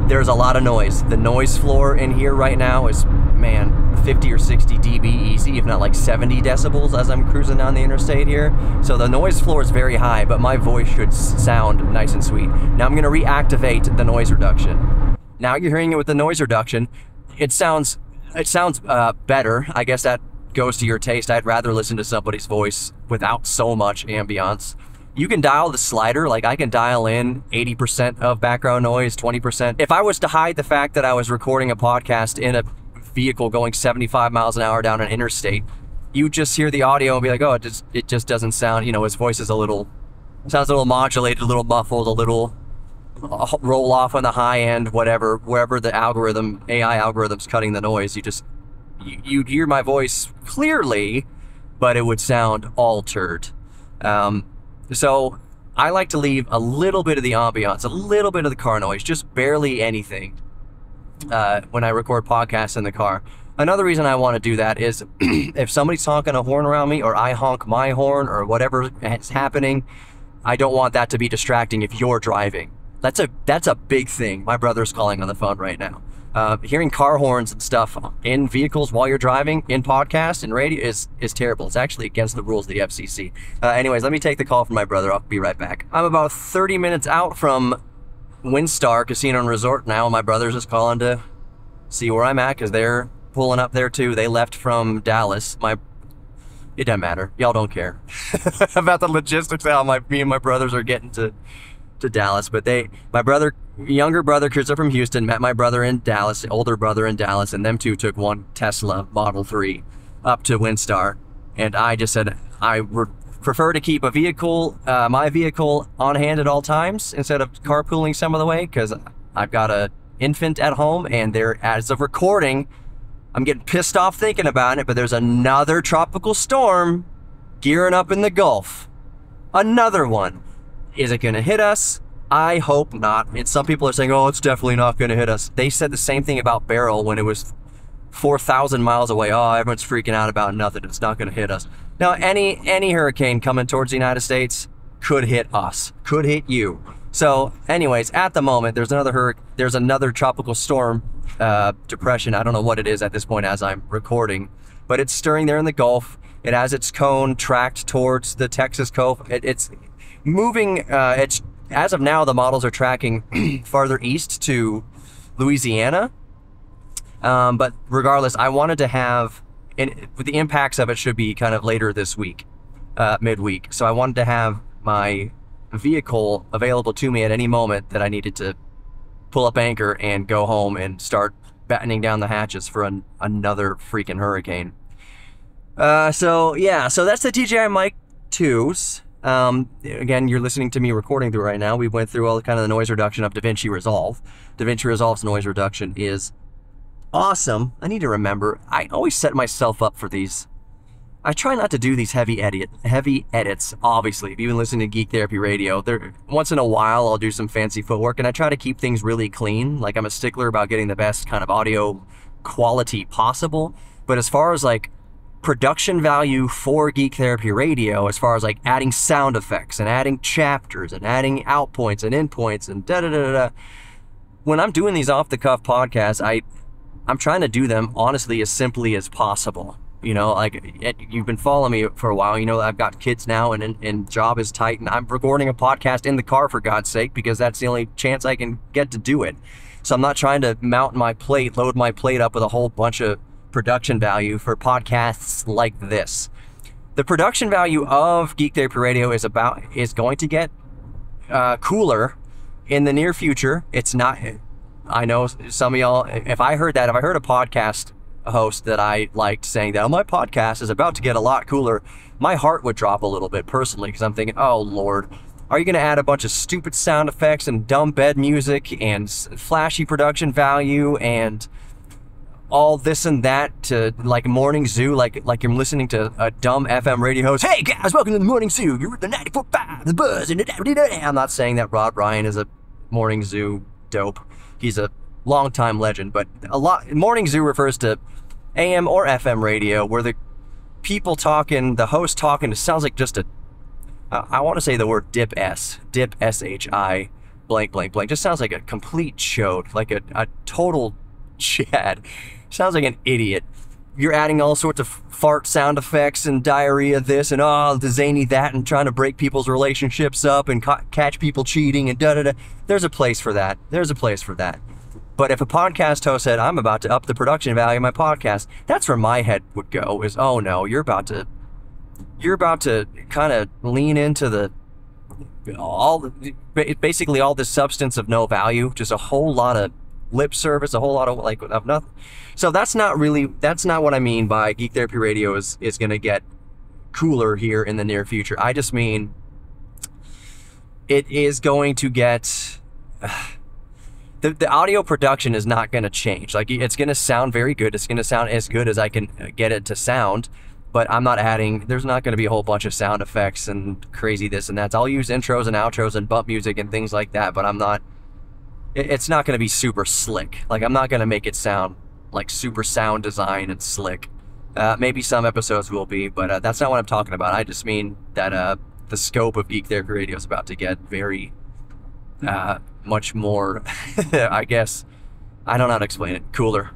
There's a lot of noise. The noise floor in here right now is, man, 50 or 60 dB easy, if not like 70 decibels as I'm cruising down the interstate here. So the noise floor is very high, but my voice should sound nice and sweet. Now I'm gonna reactivate the noise reduction. Now you're hearing it with the noise reduction. It sounds better. I guess that goes to your taste. I'd rather listen to somebody's voice without so much ambiance. You can dial the slider, like I can dial in 80% of background noise, 20%. If I was to hide the fact that I was recording a podcast in a vehicle going 75 miles an hour down an interstate, you just hear the audio and be like, oh, it just doesn't sound, you know, his voice is sounds a little modulated, a little muffled, a little roll off on the high end, whatever, wherever the AI algorithm's cutting the noise, you'd hear my voice clearly, but it would sound altered. So I like to leave a little bit of the ambiance, a little bit of the car noise, just barely anything when I record podcasts in the car. Another reason I want to do that is if somebody's honking a horn around me, or I honk my horn, or whatever is happening, I don't want that to be distracting if you're driving. That's a big thing. My brother's calling on the phone right now. Hearing car horns and stuff in vehicles while you're driving, in podcasts and radio is terrible. It's actually against the rules of the FCC. Anyways, let me take the call from my brother. I'll be right back. I'm about 30 minutes out from Windstar Casino and Resort now. My brother's just calling to see where I'm at because they're pulling up there too. They left from Dallas. It doesn't matter. Y'all don't care about the logistics how me and my brothers are getting to Dallas, but younger brother cruised up from Houston, met my brother in Dallas, older brother in Dallas, and them two took one Tesla Model 3 up to Windstar, and I just said, we're prefer to keep a vehicle, my vehicle, on hand at all times instead of carpooling some of the way, because I've got a infant at home, and there, as of recording, I'm getting pissed off thinking about it, but there's another tropical storm gearing up in the Gulf. Another one. Is it going to hit us? I hope not. And some people are saying, oh, it's definitely not going to hit us. They said the same thing about Beryl when it was 4,000 miles away. Oh, everyone's freaking out about nothing. It's not going to hit us. Now, any hurricane coming towards the United States could hit us, could hit you. So anyways, at the moment, there's another tropical storm depression. I don't know what it is at this point as I'm recording, but it's stirring there in the Gulf. It has its cone tracked towards the Texas coast. It's moving. It's as of now, the models are tracking farther east to Louisiana. But regardless, I wanted to have, and the impacts of it should be kind of later this week, midweek. So I wanted to have my vehicle available to me at any moment that I needed to pull up anchor and go home and start battening down the hatches for another freaking hurricane. So that's the DJI Mic 2s. Again, you're listening to me recording through right now. We went through all the kind of the noise reduction of DaVinci Resolve. DaVinci Resolve's noise reduction is awesome. I need to remember, I always set myself up for these. I try not to do these heavy edits, obviously. If you've been listening to Geek Therapy Radio, once in a while I'll do some fancy footwork, and I try to keep things really clean. Like, I'm a stickler about getting the best kind of audio quality possible. But as far as like production value for Geek Therapy Radio, as far as like adding sound effects and adding chapters and adding out points and in points and da-da-da-da-da, when I'm doing these off-the-cuff podcasts, I'm trying to do them honestly as simply as possible. You know, like, you've been following me for a while. You know, I've got kids now, and job is tight, and I'm recording a podcast in the car, for God's sake, because that's the only chance I can get to do it. So I'm not trying to load my plate up with a whole bunch of production value for podcasts like this. The production value of Geek Therapy Radio is going to get cooler in the near future. It's not. I know some of y'all. If I heard a podcast host that I liked saying that, oh, my podcast is about to get a lot cooler, my heart would drop a little bit personally, because I'm thinking, oh Lord, are you going to add a bunch of stupid sound effects and dumb bed music and flashy production value and all this and that to like Morning Zoo, like you're listening to a dumb FM radio host? Hey guys, welcome to the Morning Zoo. You're at the 94.5, the buzz, and I'm not saying that Rod Ryan is a Morning Zoo dope. He's a longtime legend, but Morning Zoo refers to AM or FM radio where the people talking, the host talking, it sounds like just I want to say the word dip S-H-I, blank, blank, blank. Just sounds like a complete chode, like a total Chad. Sounds like an idiot. You're adding all sorts of fart sound effects and diarrhea this and the zany that, and trying to break people's relationships up and catch people cheating and da-da-da. There's a place for that. But if a podcast host said, I'm about to up the production value of my podcast, that's where my head would go, is, oh no, you're about to kind of lean into basically all this substance of no value, just a whole lot of lip service, a whole lot of nothing. So that's not what I mean by Geek Therapy Radio is going to get cooler here in the near future. I just mean it is going to get the audio production is not going to change. Like, it's going to sound very good. It's going to sound as good as I can get it to sound, but I'm not adding, there's not going to be a whole bunch of sound effects and crazy this and that. I'll use intros and outros and bump music and things like that, but it's not going to be super slick. Like, I'm not going to make it sound like super sound design and slick. Maybe some episodes will be, but that's not what I'm talking about. I just mean that the scope of Geek Therapy Radio is about to get very much more, I guess, I don't know how to explain it. Cooler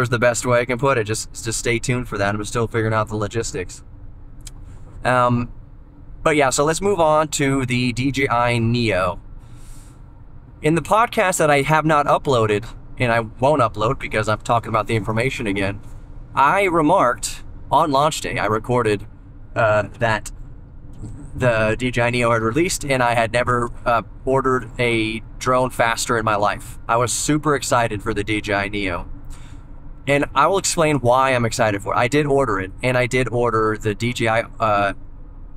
is the best way I can put it. Just stay tuned for that. I'm still figuring out the logistics. But yeah, so let's move on to the DJI Neo. In the podcast that I have not uploaded, and I won't upload because I'm talking about the information again, I remarked on launch day, I recorded that the DJI Neo had released, and I had never ordered a drone faster in my life. I was super excited for the DJI Neo. And I will explain why I'm excited for it. I did order it, and I did order the DJI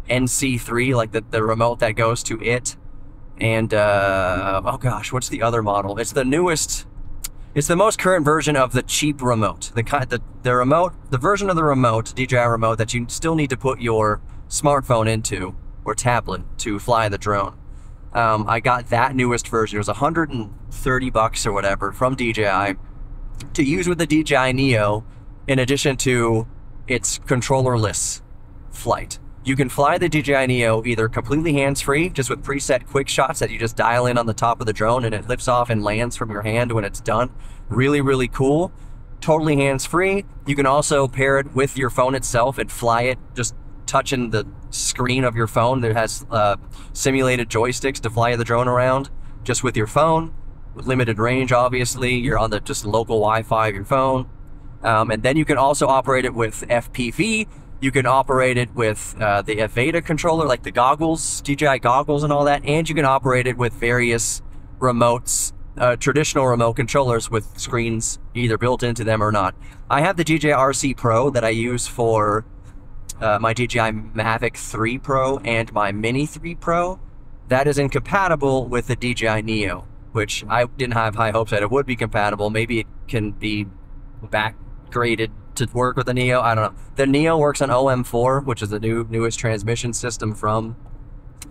NC3, like the remote that goes to it. And, oh gosh, what's the other model? It's the newest, it's the most current version of the cheap remote. The remote, the version of the remote, DJI remote, that you still need to put your smartphone into, or tablet, to fly the drone. I got that newest version. It was $130 or whatever from DJI to use with the DJI Neo, in addition to its controllerless flight. You can fly the DJI Neo either completely hands-free, just with preset quick shots that you just dial in on the top of the drone and it lifts off and lands from your hand when it's done. Really, really cool. Totally hands-free. You can also pair it with your phone itself and fly it just touching the screen of your phone. That has simulated joysticks to fly the drone around just with your phone. With limited range, obviously. You're on the just local Wi-Fi of your phone. And then you can also operate it with FPV. You can operate it with the Aveda controller, like the goggles, DJI goggles and all that. And you can operate it with various remotes, traditional remote controllers with screens either built into them or not. I have the DJI RC Pro that I use for my DJI Mavic 3 Pro and my Mini 3 Pro. That is incompatible with the DJI Neo, which I didn't have high hopes that it would be compatible. Maybe it can be backgraded to work with the Neo. I don't know. The Neo works on OM4, which is the newest transmission system from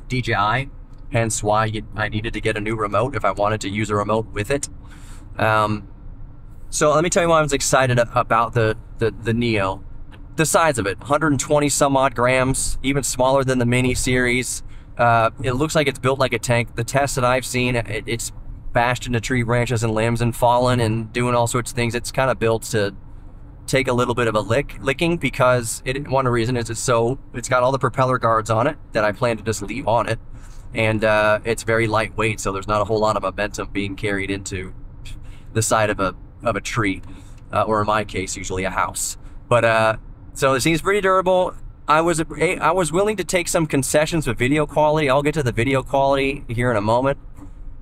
DJI, hence why I needed to get a new remote if I wanted to use a remote with it. So let me tell you why I was excited about the Neo. The size of it, 120 some odd grams, even smaller than the Mini series. It looks like it's built like a tank. The tests that I've seen, it's bashed into tree branches and limbs and fallen and doing all sorts of things. It's kind of built to take a little bit of a licking because one reason is it's got all the propeller guards on it that I plan to just leave on it, and it's very lightweight, so there's not a whole lot of momentum being carried into the side of a tree, or in my case, usually a house. But so it seems pretty durable. I was willing to take some concessions with video quality. I'll get to the video quality here in a moment.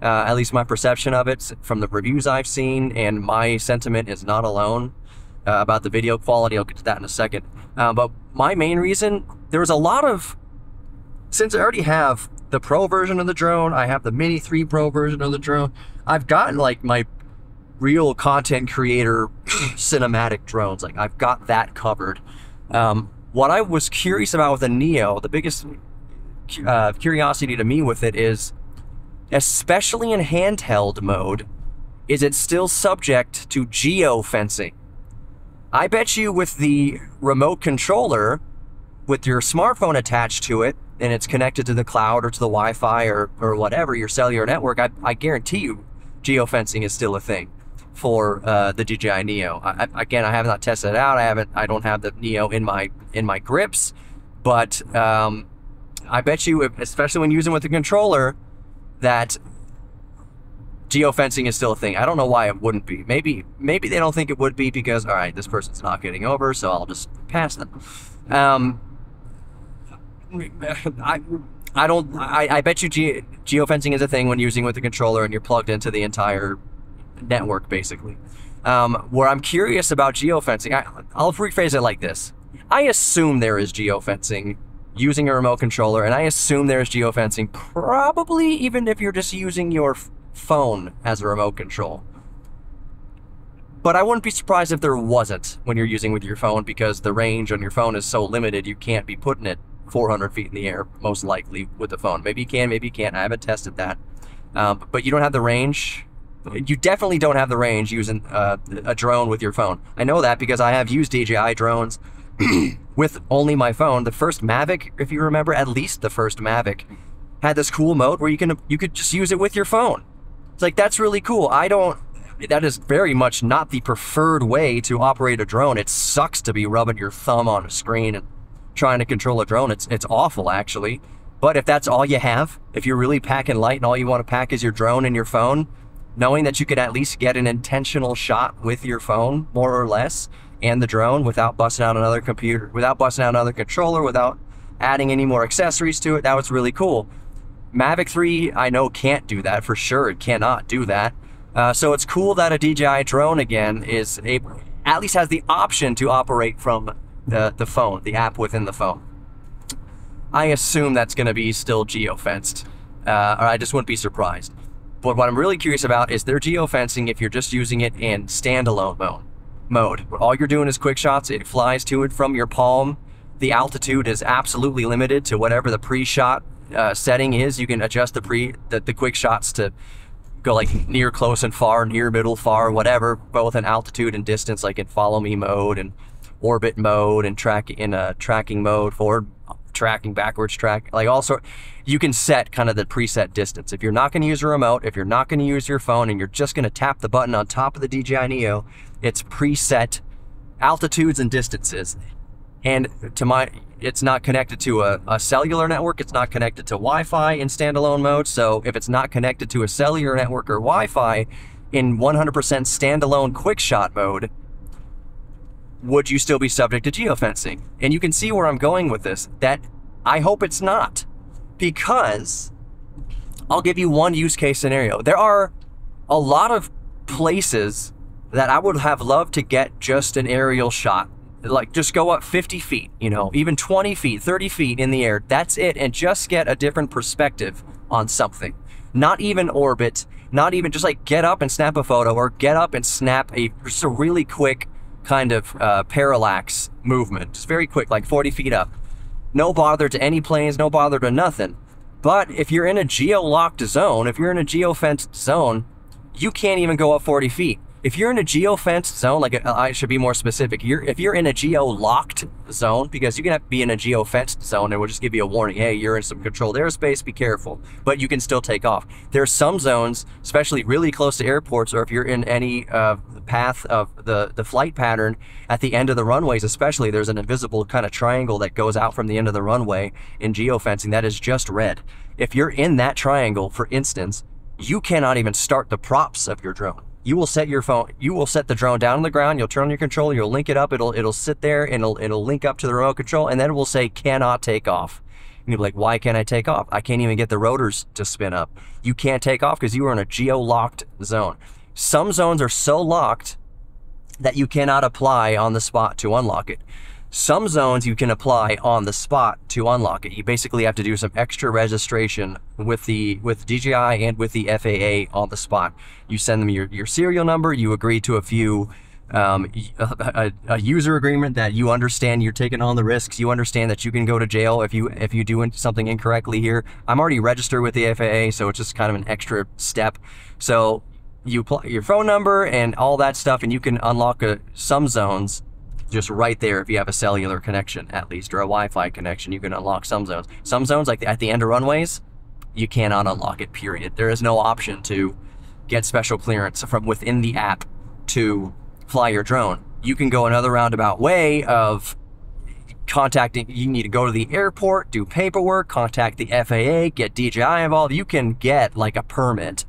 At least my perception of it from the reviews I've seen, and my sentiment is not alone about the video quality. I'll get to that in a second. But my main reason, there was a lot of, since I already have the Pro version of the drone, I have the Mini 3 Pro version of the drone, I've gotten like my real content creator cinematic drones. Like I've got that covered. What I was curious about with the Neo, the biggest curiosity to me with it is, especially in handheld mode, is it still subject to geofencing? I bet you with the remote controller, with your smartphone attached to it, and it's connected to the cloud or to the Wi-Fi or whatever, your cellular network, I guarantee you geofencing is still a thing for the DJI Neo. Again, I have not tested it out. I don't have the Neo in my grips, but I bet you, especially when using with the controller, that geofencing is still a thing. I don't know why it wouldn't be. Maybe they don't think it would be because, all right, this person's not getting over, so I'll just pass them. I bet you geofencing is a thing when using with the controller and you're plugged into the entire network, basically. Where I'm curious about geofencing, I'll rephrase it like this. I assume there is geofencing using a remote controller, and I assume there's geofencing probably even if you're just using your phone as a remote control. But I wouldn't be surprised if there wasn't when you're using with your phone, because the range on your phone is so limited, you can't be putting it 400 feet in the air, most likely, with the phone. Maybe you can, maybe you can't. I haven't tested that. But you don't have the range. You definitely don't have the range using a drone with your phone. I know that because I have used DJI drones with only my phone. The first Mavic, if you remember, at least the first Mavic, had this cool mode where you could just use it with your phone. It's like, that's really cool. That is very much not the preferred way to operate a drone. It sucks to be rubbing your thumb on a screen and trying to control a drone. It's awful, actually. But if that's all you have, if you're really packing light and all you want to pack is your drone and your phone, knowing that you could at least get an intentional shot with your phone, more or less, and the drone without busting out another computer, without busting out another controller, without adding any more accessories to it, that was really cool. Mavic 3, I know, can't do that for sure. It cannot do that. So it's cool that a DJI drone, again, at least has the option to operate from the phone, the app within the phone. I assume that's going to be still geofenced, or I just wouldn't be surprised. But what I'm really curious about is their geofencing if you're just using it in standalone mode. All you're doing is quick shots. It flies to and from your palm. The altitude is absolutely limited to whatever the pre-shot setting is. You can adjust the quick shots to go like near, close, and far, near, middle, far, whatever, both in altitude and distance, like in follow me mode and orbit mode and tracking mode, forward tracking, backwards track, like all sort. You can set kind of the preset distance. If you're not going to use a remote, if you're not going to use your phone, and you're just going to tap the button on top of the DJI Neo, it's preset altitudes and distances. And it's not connected to a cellular network. It's not connected to Wi-Fi in standalone mode. So if it's not connected to a cellular network or Wi-Fi in 100% standalone quick shot mode, would you still be subject to geofencing? And you can see where I'm going with this, that I hope it's not, because I'll give you one use case scenario. There are a lot of places that I would have loved to get just an aerial shot. Like just go up 50 feet, you know, even 20 feet, 30 feet in the air. That's it. And just get a different perspective on something. Not even orbit, not even just like get up and snap a photo, or get up and snap just a really quick kind of parallax movement. Just very quick, like 40 feet up. No bother to any planes, no bother to nothing. But if you're in a geo-locked zone, if you're in a geo-fenced zone, you can't even go up 40 feet. If you're in a geo-fenced zone, like I should be more specific, if you're in a geo-locked zone, because you can be in a geo-fenced zone, and we'll just give you a warning, hey, you're in some controlled airspace, be careful, but you can still take off. There's some zones, especially really close to airports, or if you're in any path of the flight pattern at the end of the runways, especially, there's an invisible kind of triangle that goes out from the end of the runway in geofencing that is just red. If you're in that triangle, for instance, you cannot even start the props of your drone. You will set the drone down on the ground, you'll turn on your controller, you'll link it up, it'll sit there, and it'll link up to the remote control, and then it will say cannot take off. And you'll be like, why can't I take off? I can't even get the rotors to spin up. You can't take off because you are in a geo-locked zone. Some zones are so locked that you cannot apply on the spot to unlock it. Some zones you can apply on the spot to unlock it. You basically have to do some extra registration with DJI and with the FAA on the spot. You send them your serial number, you agree to a few a user agreement that you understand you're taking on the risks, you understand that you can go to jail if you do something incorrectly here. I'm already registered with the FAA, so it's just kind of an extra step. So you apply your phone number and all that stuff, and you can unlock some zones just right there. If you have a cellular connection, at least, or a Wi-Fi connection, you can unlock some zones. Some zones, like at the end of runways, you cannot unlock it, period. There is no option to get special clearance from within the app to fly your drone. You can go another roundabout way of contacting. You need to go to the airport, do paperwork, contact the FAA, get DJI involved. You can get like a permit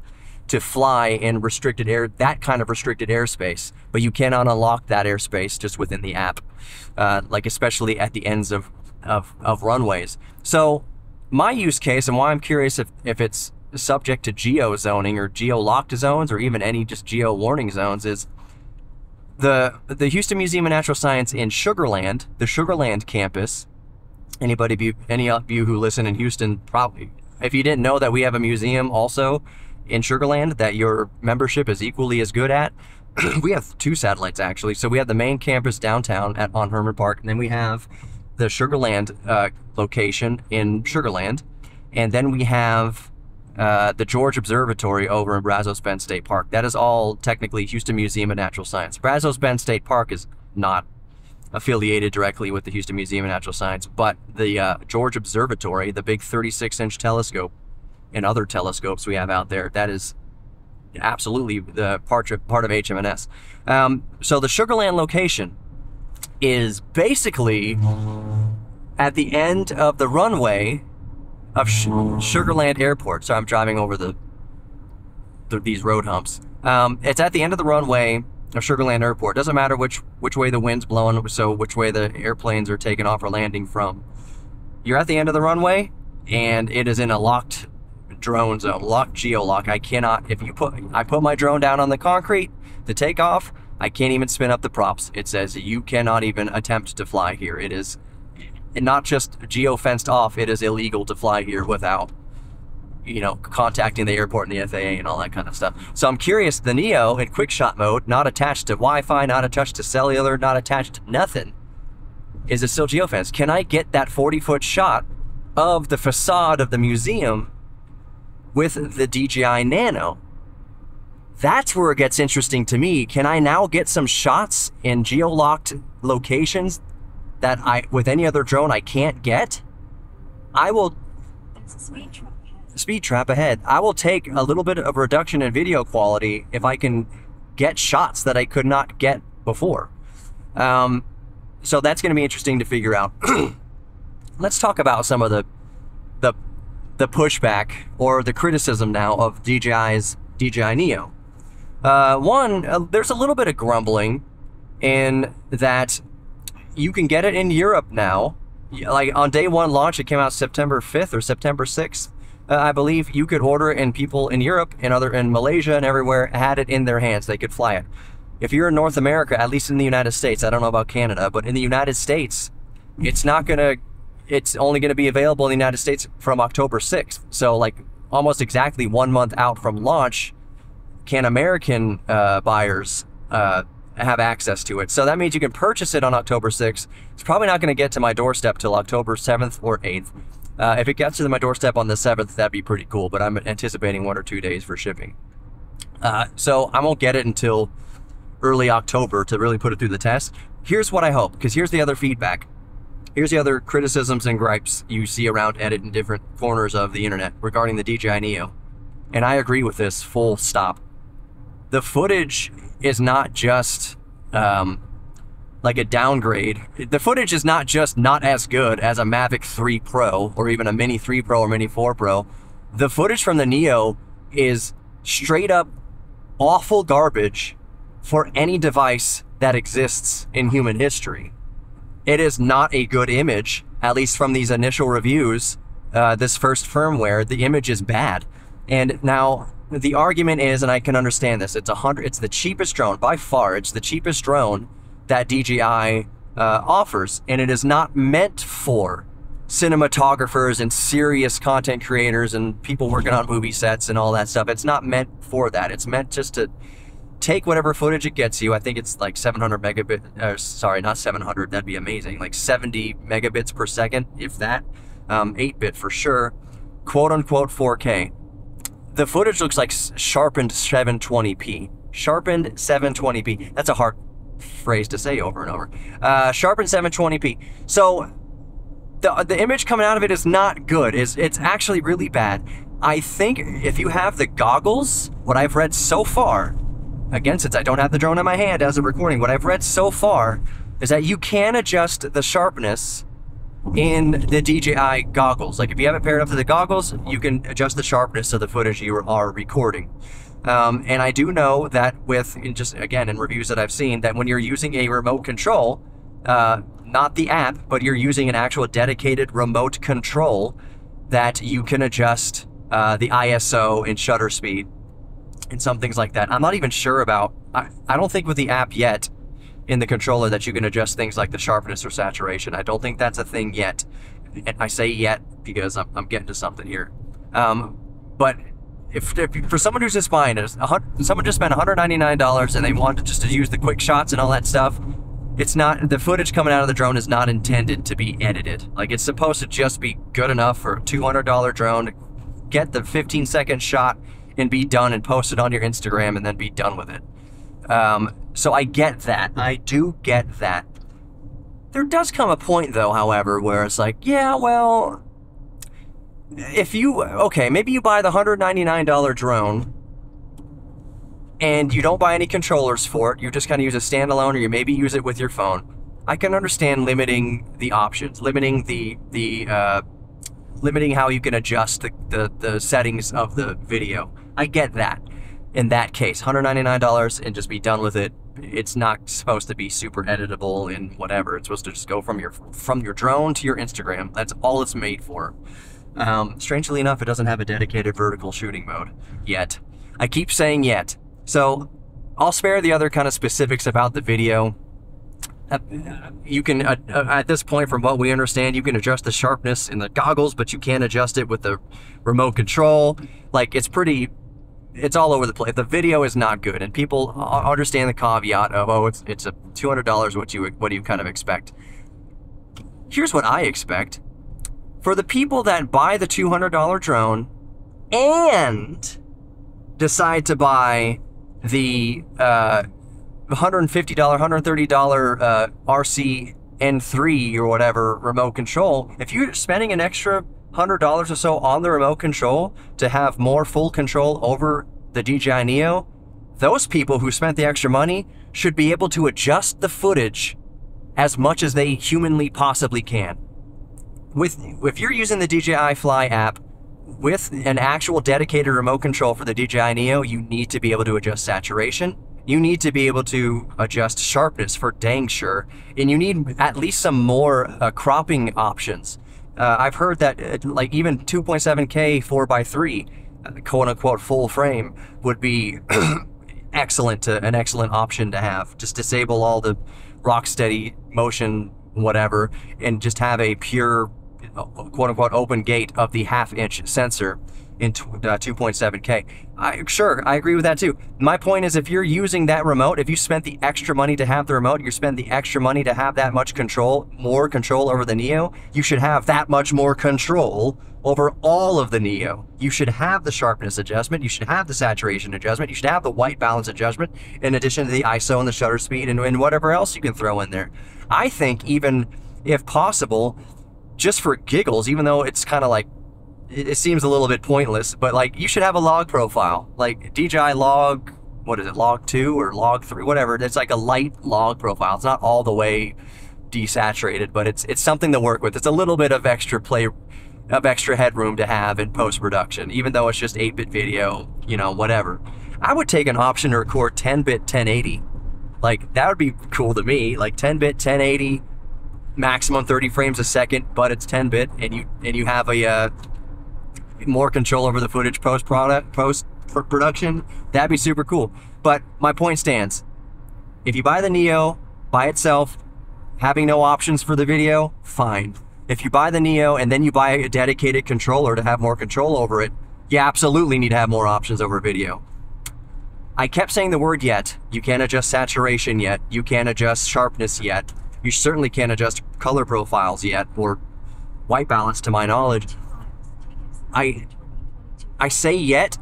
to fly in restricted air, that kind of restricted airspace, but you cannot unlock that airspace just within the app, like especially at the ends of runways. So my use case, and why I'm curious if it's subject to geo zoning or geo locked zones, or even any just geo warning zones, is the Houston Museum of Natural Science in Sugar Land, the Sugar Land campus. Any of you who listen in Houston, probably, if you didn't know that we have a museum also in Sugar Land that your membership is equally as good at, we have two satellites actually. So we have the main campus downtown on Herman Park, and then we have the Sugar Land location in Sugar Land, and then we have the George Observatory over in Brazos-Bend State Park. That is all technically Houston Museum of Natural Science. Brazos-Bend State Park is not affiliated directly with the Houston Museum of Natural Science, but the George Observatory, the big 36-inch telescope, and other telescopes we have out there, that is absolutely the part of HMNS. So the Sugar Land location is basically at the end of the runway of Sugar Land Airport. So I'm driving over these road humps. It's at the end of the runway of Sugar Land Airport. Doesn't matter which way the wind's blowing, so which way the airplanes are taking off or landing from. You're at the end of the runway, and it is in a locked drone zone, locked geo-lock. I cannot, I put my drone down on the concrete to take off, I can't even spin up the props. It says you cannot even attempt to fly here. It is and not just geo-fenced off, it is illegal to fly here without, you know, contacting the airport and the FAA and all that kind of stuff. So I'm curious, the Neo in quick shot mode, not attached to Wi-Fi, not attached to cellular, not attached to nothing, is it still geofenced? Can I get that 40-foot shot of the facade of the museum with the DJI Nano? That's where it gets interesting to me. Can I now get some shots in geo-locked locations that with any other drone I can't get? I will... There's a speed trap ahead. Speed trap ahead. I will take a little bit of reduction in video quality if I can get shots that I could not get before. So that's going to be interesting to figure out. Let's talk about some of the pushback or the criticism now of DJI's DJI Neo. There's a little bit of grumbling in that you can get it in Europe now. Like on day one launch, it came out September 5th or September 6th. I believe you could order it and people in Europe and in Malaysia and everywhere had it in their hands. They could fly it. If you're in North America, at least in the United States, I don't know about Canada, but in the United States, it's only gonna be available in the United States from October 6th. So like almost exactly 1 month out from launch, can American buyers have access to it. So that means you can purchase it on October 6th. It's probably not gonna get to my doorstep till October 7th or 8th. If it gets to my doorstep on the 7th, that'd be pretty cool, but I'm anticipating 1 or 2 days for shipping. So I won't get it until early October to really put it through the test. Here's what I hope, because here's the other feedback. Here's the other criticisms and gripes you see around Edit in different corners of the internet regarding the DJI Neo. And I agree with this, full stop. The footage is not just like a downgrade. The footage is not just not as good as a Mavic 3 Pro or even a Mini 3 Pro or Mini 4 Pro. The footage from the Neo is straight up awful garbage for any device that exists in human history. It is not a good image, at least from these initial reviews. This first firmware, the image is bad. And now the argument is, and I can understand this, it's the cheapest drone, by far, it's the cheapest drone that DJI offers. And it is not meant for cinematographers and serious content creators and people working on movie sets and all that stuff. It's not meant for that. It's meant just to take whatever footage it gets you. I think it's like 700 megabit, sorry, not 700, that'd be amazing. Like 70 megabits per second, if that, 8-bit for sure, quote unquote 4K. The footage looks like sharpened 720p. Sharpened 720p. That's a hard phrase to say over and over. Sharpened 720p. So the image coming out of it is not good. It's actually really bad. I think if you have the goggles, what I've read so far, again, since I don't have the drone in my hand as a recording, what I've read so far is that you can adjust the sharpness in the DJI goggles. Like if you have it paired up to the goggles, you can adjust the sharpness of the footage you are recording. And I do know that in reviews that I've seen, that when you're using a remote control, not the app, but you're using an actual dedicated remote control, that you can adjust the ISO and shutter speed and some things like that. I'm not even sure about, I don't think with the app yet in the controller that you can adjust things like the sharpness or saturation. I don't think that's a thing yet. And I say yet because I'm getting to something here. But if for someone who's just buying it, someone just spent $199 and they want just to use the quick shots and all that stuff, it's not, the footage coming out of the drone is not intended to be edited. Like it's supposed to just be good enough for a $200 drone to get the 15-second shot and be done and post it on your Instagram and then be done with it. So I get that. I do get that. There does come a point though, however, where it's like, yeah, well, if you, okay, maybe you buy the $199 drone and you don't buy any controllers for it, you just kind of use a standalone, or you maybe use it with your phone. I can understand limiting the options, limiting limiting how you can adjust the settings of the video. I get that. In that case, $199 and just be done with it. It's not supposed to be super editable and whatever. It's supposed to just go from your drone to your Instagram. That's all it's made for. Strangely enough, it doesn't have a dedicated vertical shooting mode yet. I keep saying yet. So I'll spare the other kind of specifics about the video. You can, at this point, from what we understand, you can adjust the sharpness in the goggles, but you can't adjust it with the remote control. Like, it's all over the place. The video is not good, and people understand the caveat of, oh, it's a $200. What do you kind of expect? Here's what I expect. For the people that buy the $200 drone and decide to buy the $150, $130 RC N3 or whatever remote control, if you're spending an extra $100 or so on the remote control to have more full control over the DJI Neo, those people who spent the extra money should be able to adjust the footage as much as they humanly possibly can. If you're using the DJI Fly app with an actual dedicated remote control for the DJI Neo, you need to be able to adjust saturation. You need to be able to adjust sharpness for dang sure. And you need at least some more cropping options. I've heard that like even 2.7K 4x3, quote unquote full frame, would be an excellent option to have. Just disable all the rock steady motion, whatever, and just have a pure quote unquote open gate of the half-inch sensor in 2.7K. Sure, I agree with that too. My point is, if you're using that remote, if you spent the extra money to have the remote, you spend the extra money to have that much control, more control over the Neo, you should have that much more control over all of the Neo. You should have the sharpness adjustment, you should have the saturation adjustment, you should have the white balance adjustment, in addition to the ISO and the shutter speed and whatever else you can throw in there. I think even if possible, just for giggles, even though it's kind of like, it seems a little bit pointless, but like you should have a log profile, like DJI log, what is it, log 2 or log 3, whatever. It's like a light log profile. It's not all the way desaturated, but it's something to work with. It's a little bit of extra headroom to have in post-production, even though it's just 8-bit video, you know, whatever. I would take an option to record 10-bit 1080. Like, that would be cool to me, like 10-bit 1080, maximum 30 frames a second, but it's 10-bit, and you have a more control over the footage post-production. That'd be super cool. But my point stands. If you buy the Neo by itself, having no options for the video, fine. If you buy the Neo and then you buy a dedicated controller to have more control over it, you absolutely need to have more options over video. I kept saying the word yet. You can't adjust saturation yet. You can't adjust sharpness yet. You certainly can't adjust color profiles yet, or white balance to my knowledge. I say yet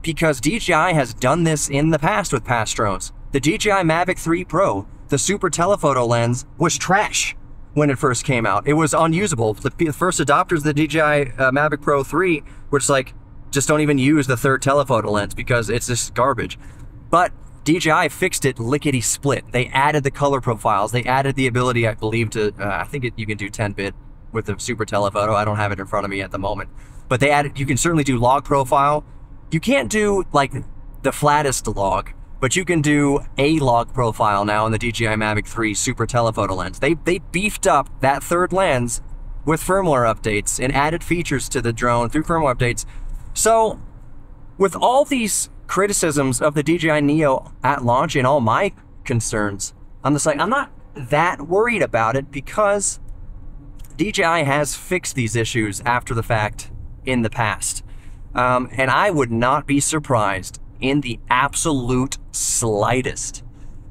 because DJI has done this in the past with past drones. The DJI Mavic 3 Pro, the super telephoto lens, was trash when it first came out. It was unusable. The first adopters of the DJI Mavic Pro 3 were just like, just don't even use the third telephoto lens because it's just garbage. But DJI fixed it lickety split. They added the color profiles. They added the ability, I believe, to, I think you can do 10-bit with the super telephoto. I don't have it in front of me at the moment. But they added, you can certainly do log profile. You can't do like the flattest log, but you can do a log profile now in the DJI Mavic 3 super telephoto lens. They beefed up that third lens with firmware updates and added features to the drone through firmware updates. So with all these criticisms of the DJI Neo at launch and all my concerns, I'm just like, I'm not that worried about it because DJI has fixed these issues after the fact in the past. And I would not be surprised in the absolute slightest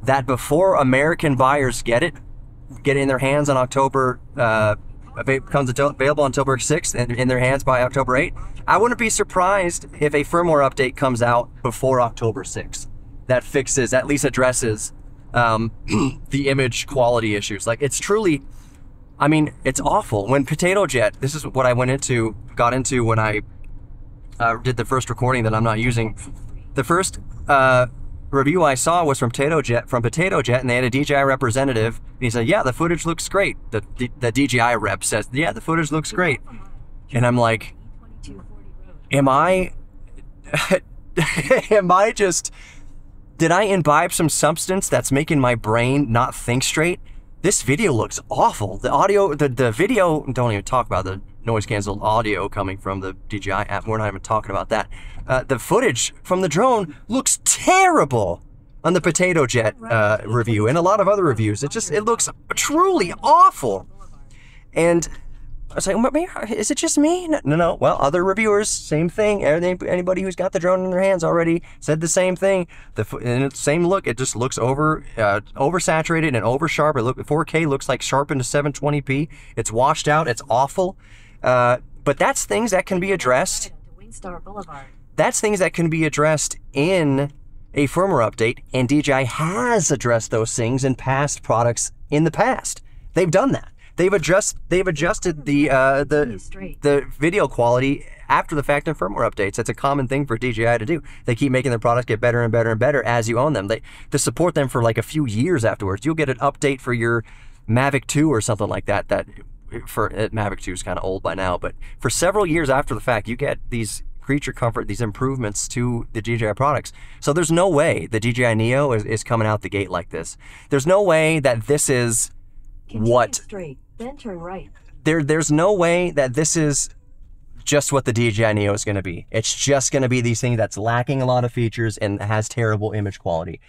that before American buyers get in their hands on October, becomes available on October 6th and in their hands by October 8th, I wouldn't be surprised if a firmware update comes out before October 6th that fixes, at least addresses the image quality issues. Like, it's truly, I mean, it's awful. When Potato Jet, this is what I got into when I did the first recording that I'm not using. The first review I saw was from Potato Jet, and they had a DJI representative, and he said, yeah, the footage looks great. The DJI rep says, yeah, the footage looks great. And I'm like, am I did I imbibe some substance that's making my brain not think straight? This video looks awful. The audio, the video, don't even talk about the noise canceled audio coming from the DJI app. We're not even talking about that. The footage from the drone looks terrible. on the Potato Jet review and a lot of other reviews. It looks truly awful. And I was like, is it just me? No. Well, other reviewers, same thing. Anybody who's got the drone in their hands already said the same thing. Same look. It just looks oversaturated and over sharp. 4K looks like sharpened to 720p. It's washed out. It's awful. But that's things that can be addressed. That's things that can be addressed in a firmware update, and DJI has addressed those things in past products in the past. They've done that. They've adjusted the video quality after the fact in firmware updates. That's a common thing for DJI to do. They keep making their products get better and better and better as you own them. They support them for like a few years afterwards. You'll get an update for your Mavic 2 or something like that. Mavic 2 is kind of old by now, but for several years after the fact, you get these creature comfort, these improvements to the DJI products. So there's no way the DJI Neo is coming out the gate like this. There's no way that this is straight, then turn right. There's no way that this is just what the DJI Neo is going to be. It's just going to be these things that's lacking a lot of features and has terrible image quality.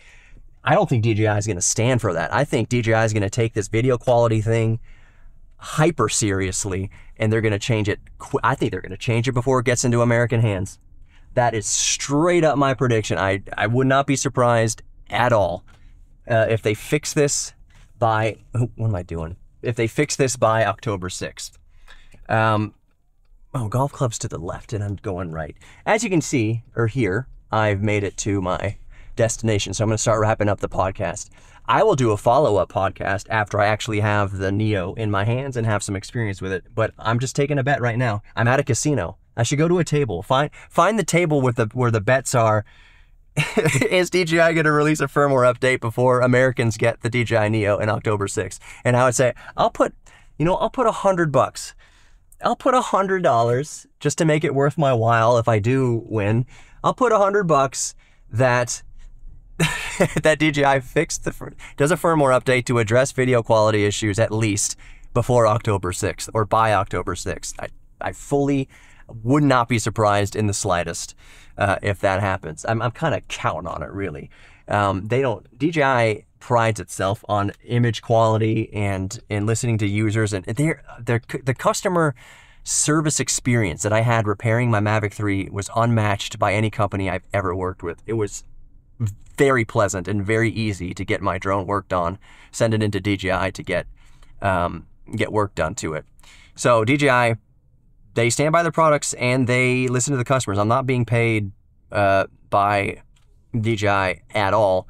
I don't think DJI is going to stand for that. I think DJI is going to take this video quality thing hyper seriously, and they're going to change it. I think they're going to change it before it gets into American hands. That is straight up my prediction. I would not be surprised at all if they fix this by, what am I doing? If they fix this by October 6th. Oh, golf club's to the left and I'm going right. As you can see, or hear, I've made it to my destination. So I'm going to start wrapping up the podcast. I will do a follow-up podcast after I actually have the Neo in my hands and have some experience with it. But I'm just taking a bet right now. I'm at a casino. I should go to a table. Find the table with where the bets are. Is DJI going to release a firmware update before Americans get the DJI Neo in October 6th? And I would say, I'll put $100. I'll put $100 just to make it worth my while if I do win. I'll put $100 that that DJI does a firmware update to address video quality issues at least before October 6th or by October 6th. I fully would not be surprised in the slightest if that happens. I'm kind of counting on it, really. DJI prides itself on image quality and listening to users, and the customer service experience that I had repairing my Mavic 3 was unmatched by any company I've ever worked with. It was very pleasant and very easy to get my drone worked on, send it into DJI to get work done to it. So DJI, they stand by their products and they listen to the customers. I'm not being paid by DJI at all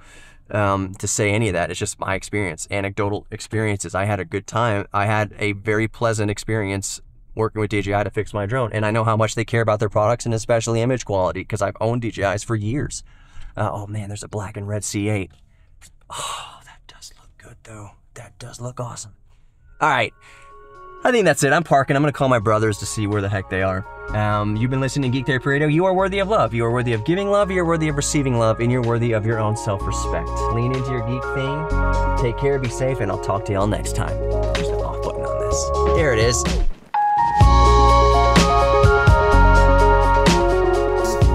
to say any of that. It's just my experience, anecdotal experiences. I had a good time. I had a very pleasant experience working with DJI to fix my drone, and I know how much they care about their products and especially image quality because I've owned DJIs for years. Oh man, there's a black and red C8. Oh, that does look good though. That does look awesome. All right, I think that's it. I'm parking. I'm gonna call my brothers to see where the heck they are. You've been listening to Geek Therapy Radio. You are worthy of love. You are worthy of giving love. You are worthy of receiving love, and you're worthy of your own self-respect. Lean into your geek thing. Take care, be safe, and I'll talk to y'all next time. There's the off button on this. There it is.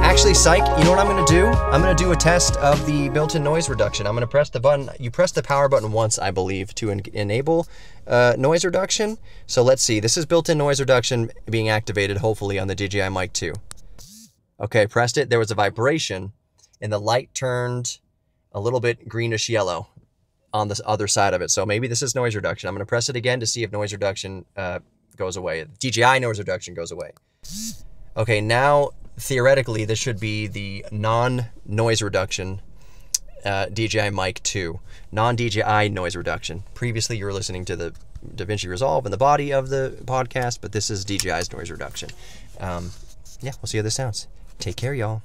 Actually, psych, you know what I'm gonna do? I'm gonna do a test of the built-in noise reduction. I'm gonna press the button. You press the power button once, I believe, to enable noise reduction. So let's see, this is built-in noise reduction being activated, hopefully, on the DJI Mic 2. Okay, pressed it, there was a vibration, and the light turned a little bit greenish yellow on the other side of it. So maybe this is noise reduction. I'm gonna press it again to see if noise reduction goes away. DJI noise reduction goes away. Okay, now, theoretically, this should be the non-noise reduction DJI Mic 2, non-DJI noise reduction. Previously, you were listening to the DaVinci Resolve in the body of the podcast, but this is DJI's noise reduction. Yeah, we'll see how this sounds. Take care, y'all.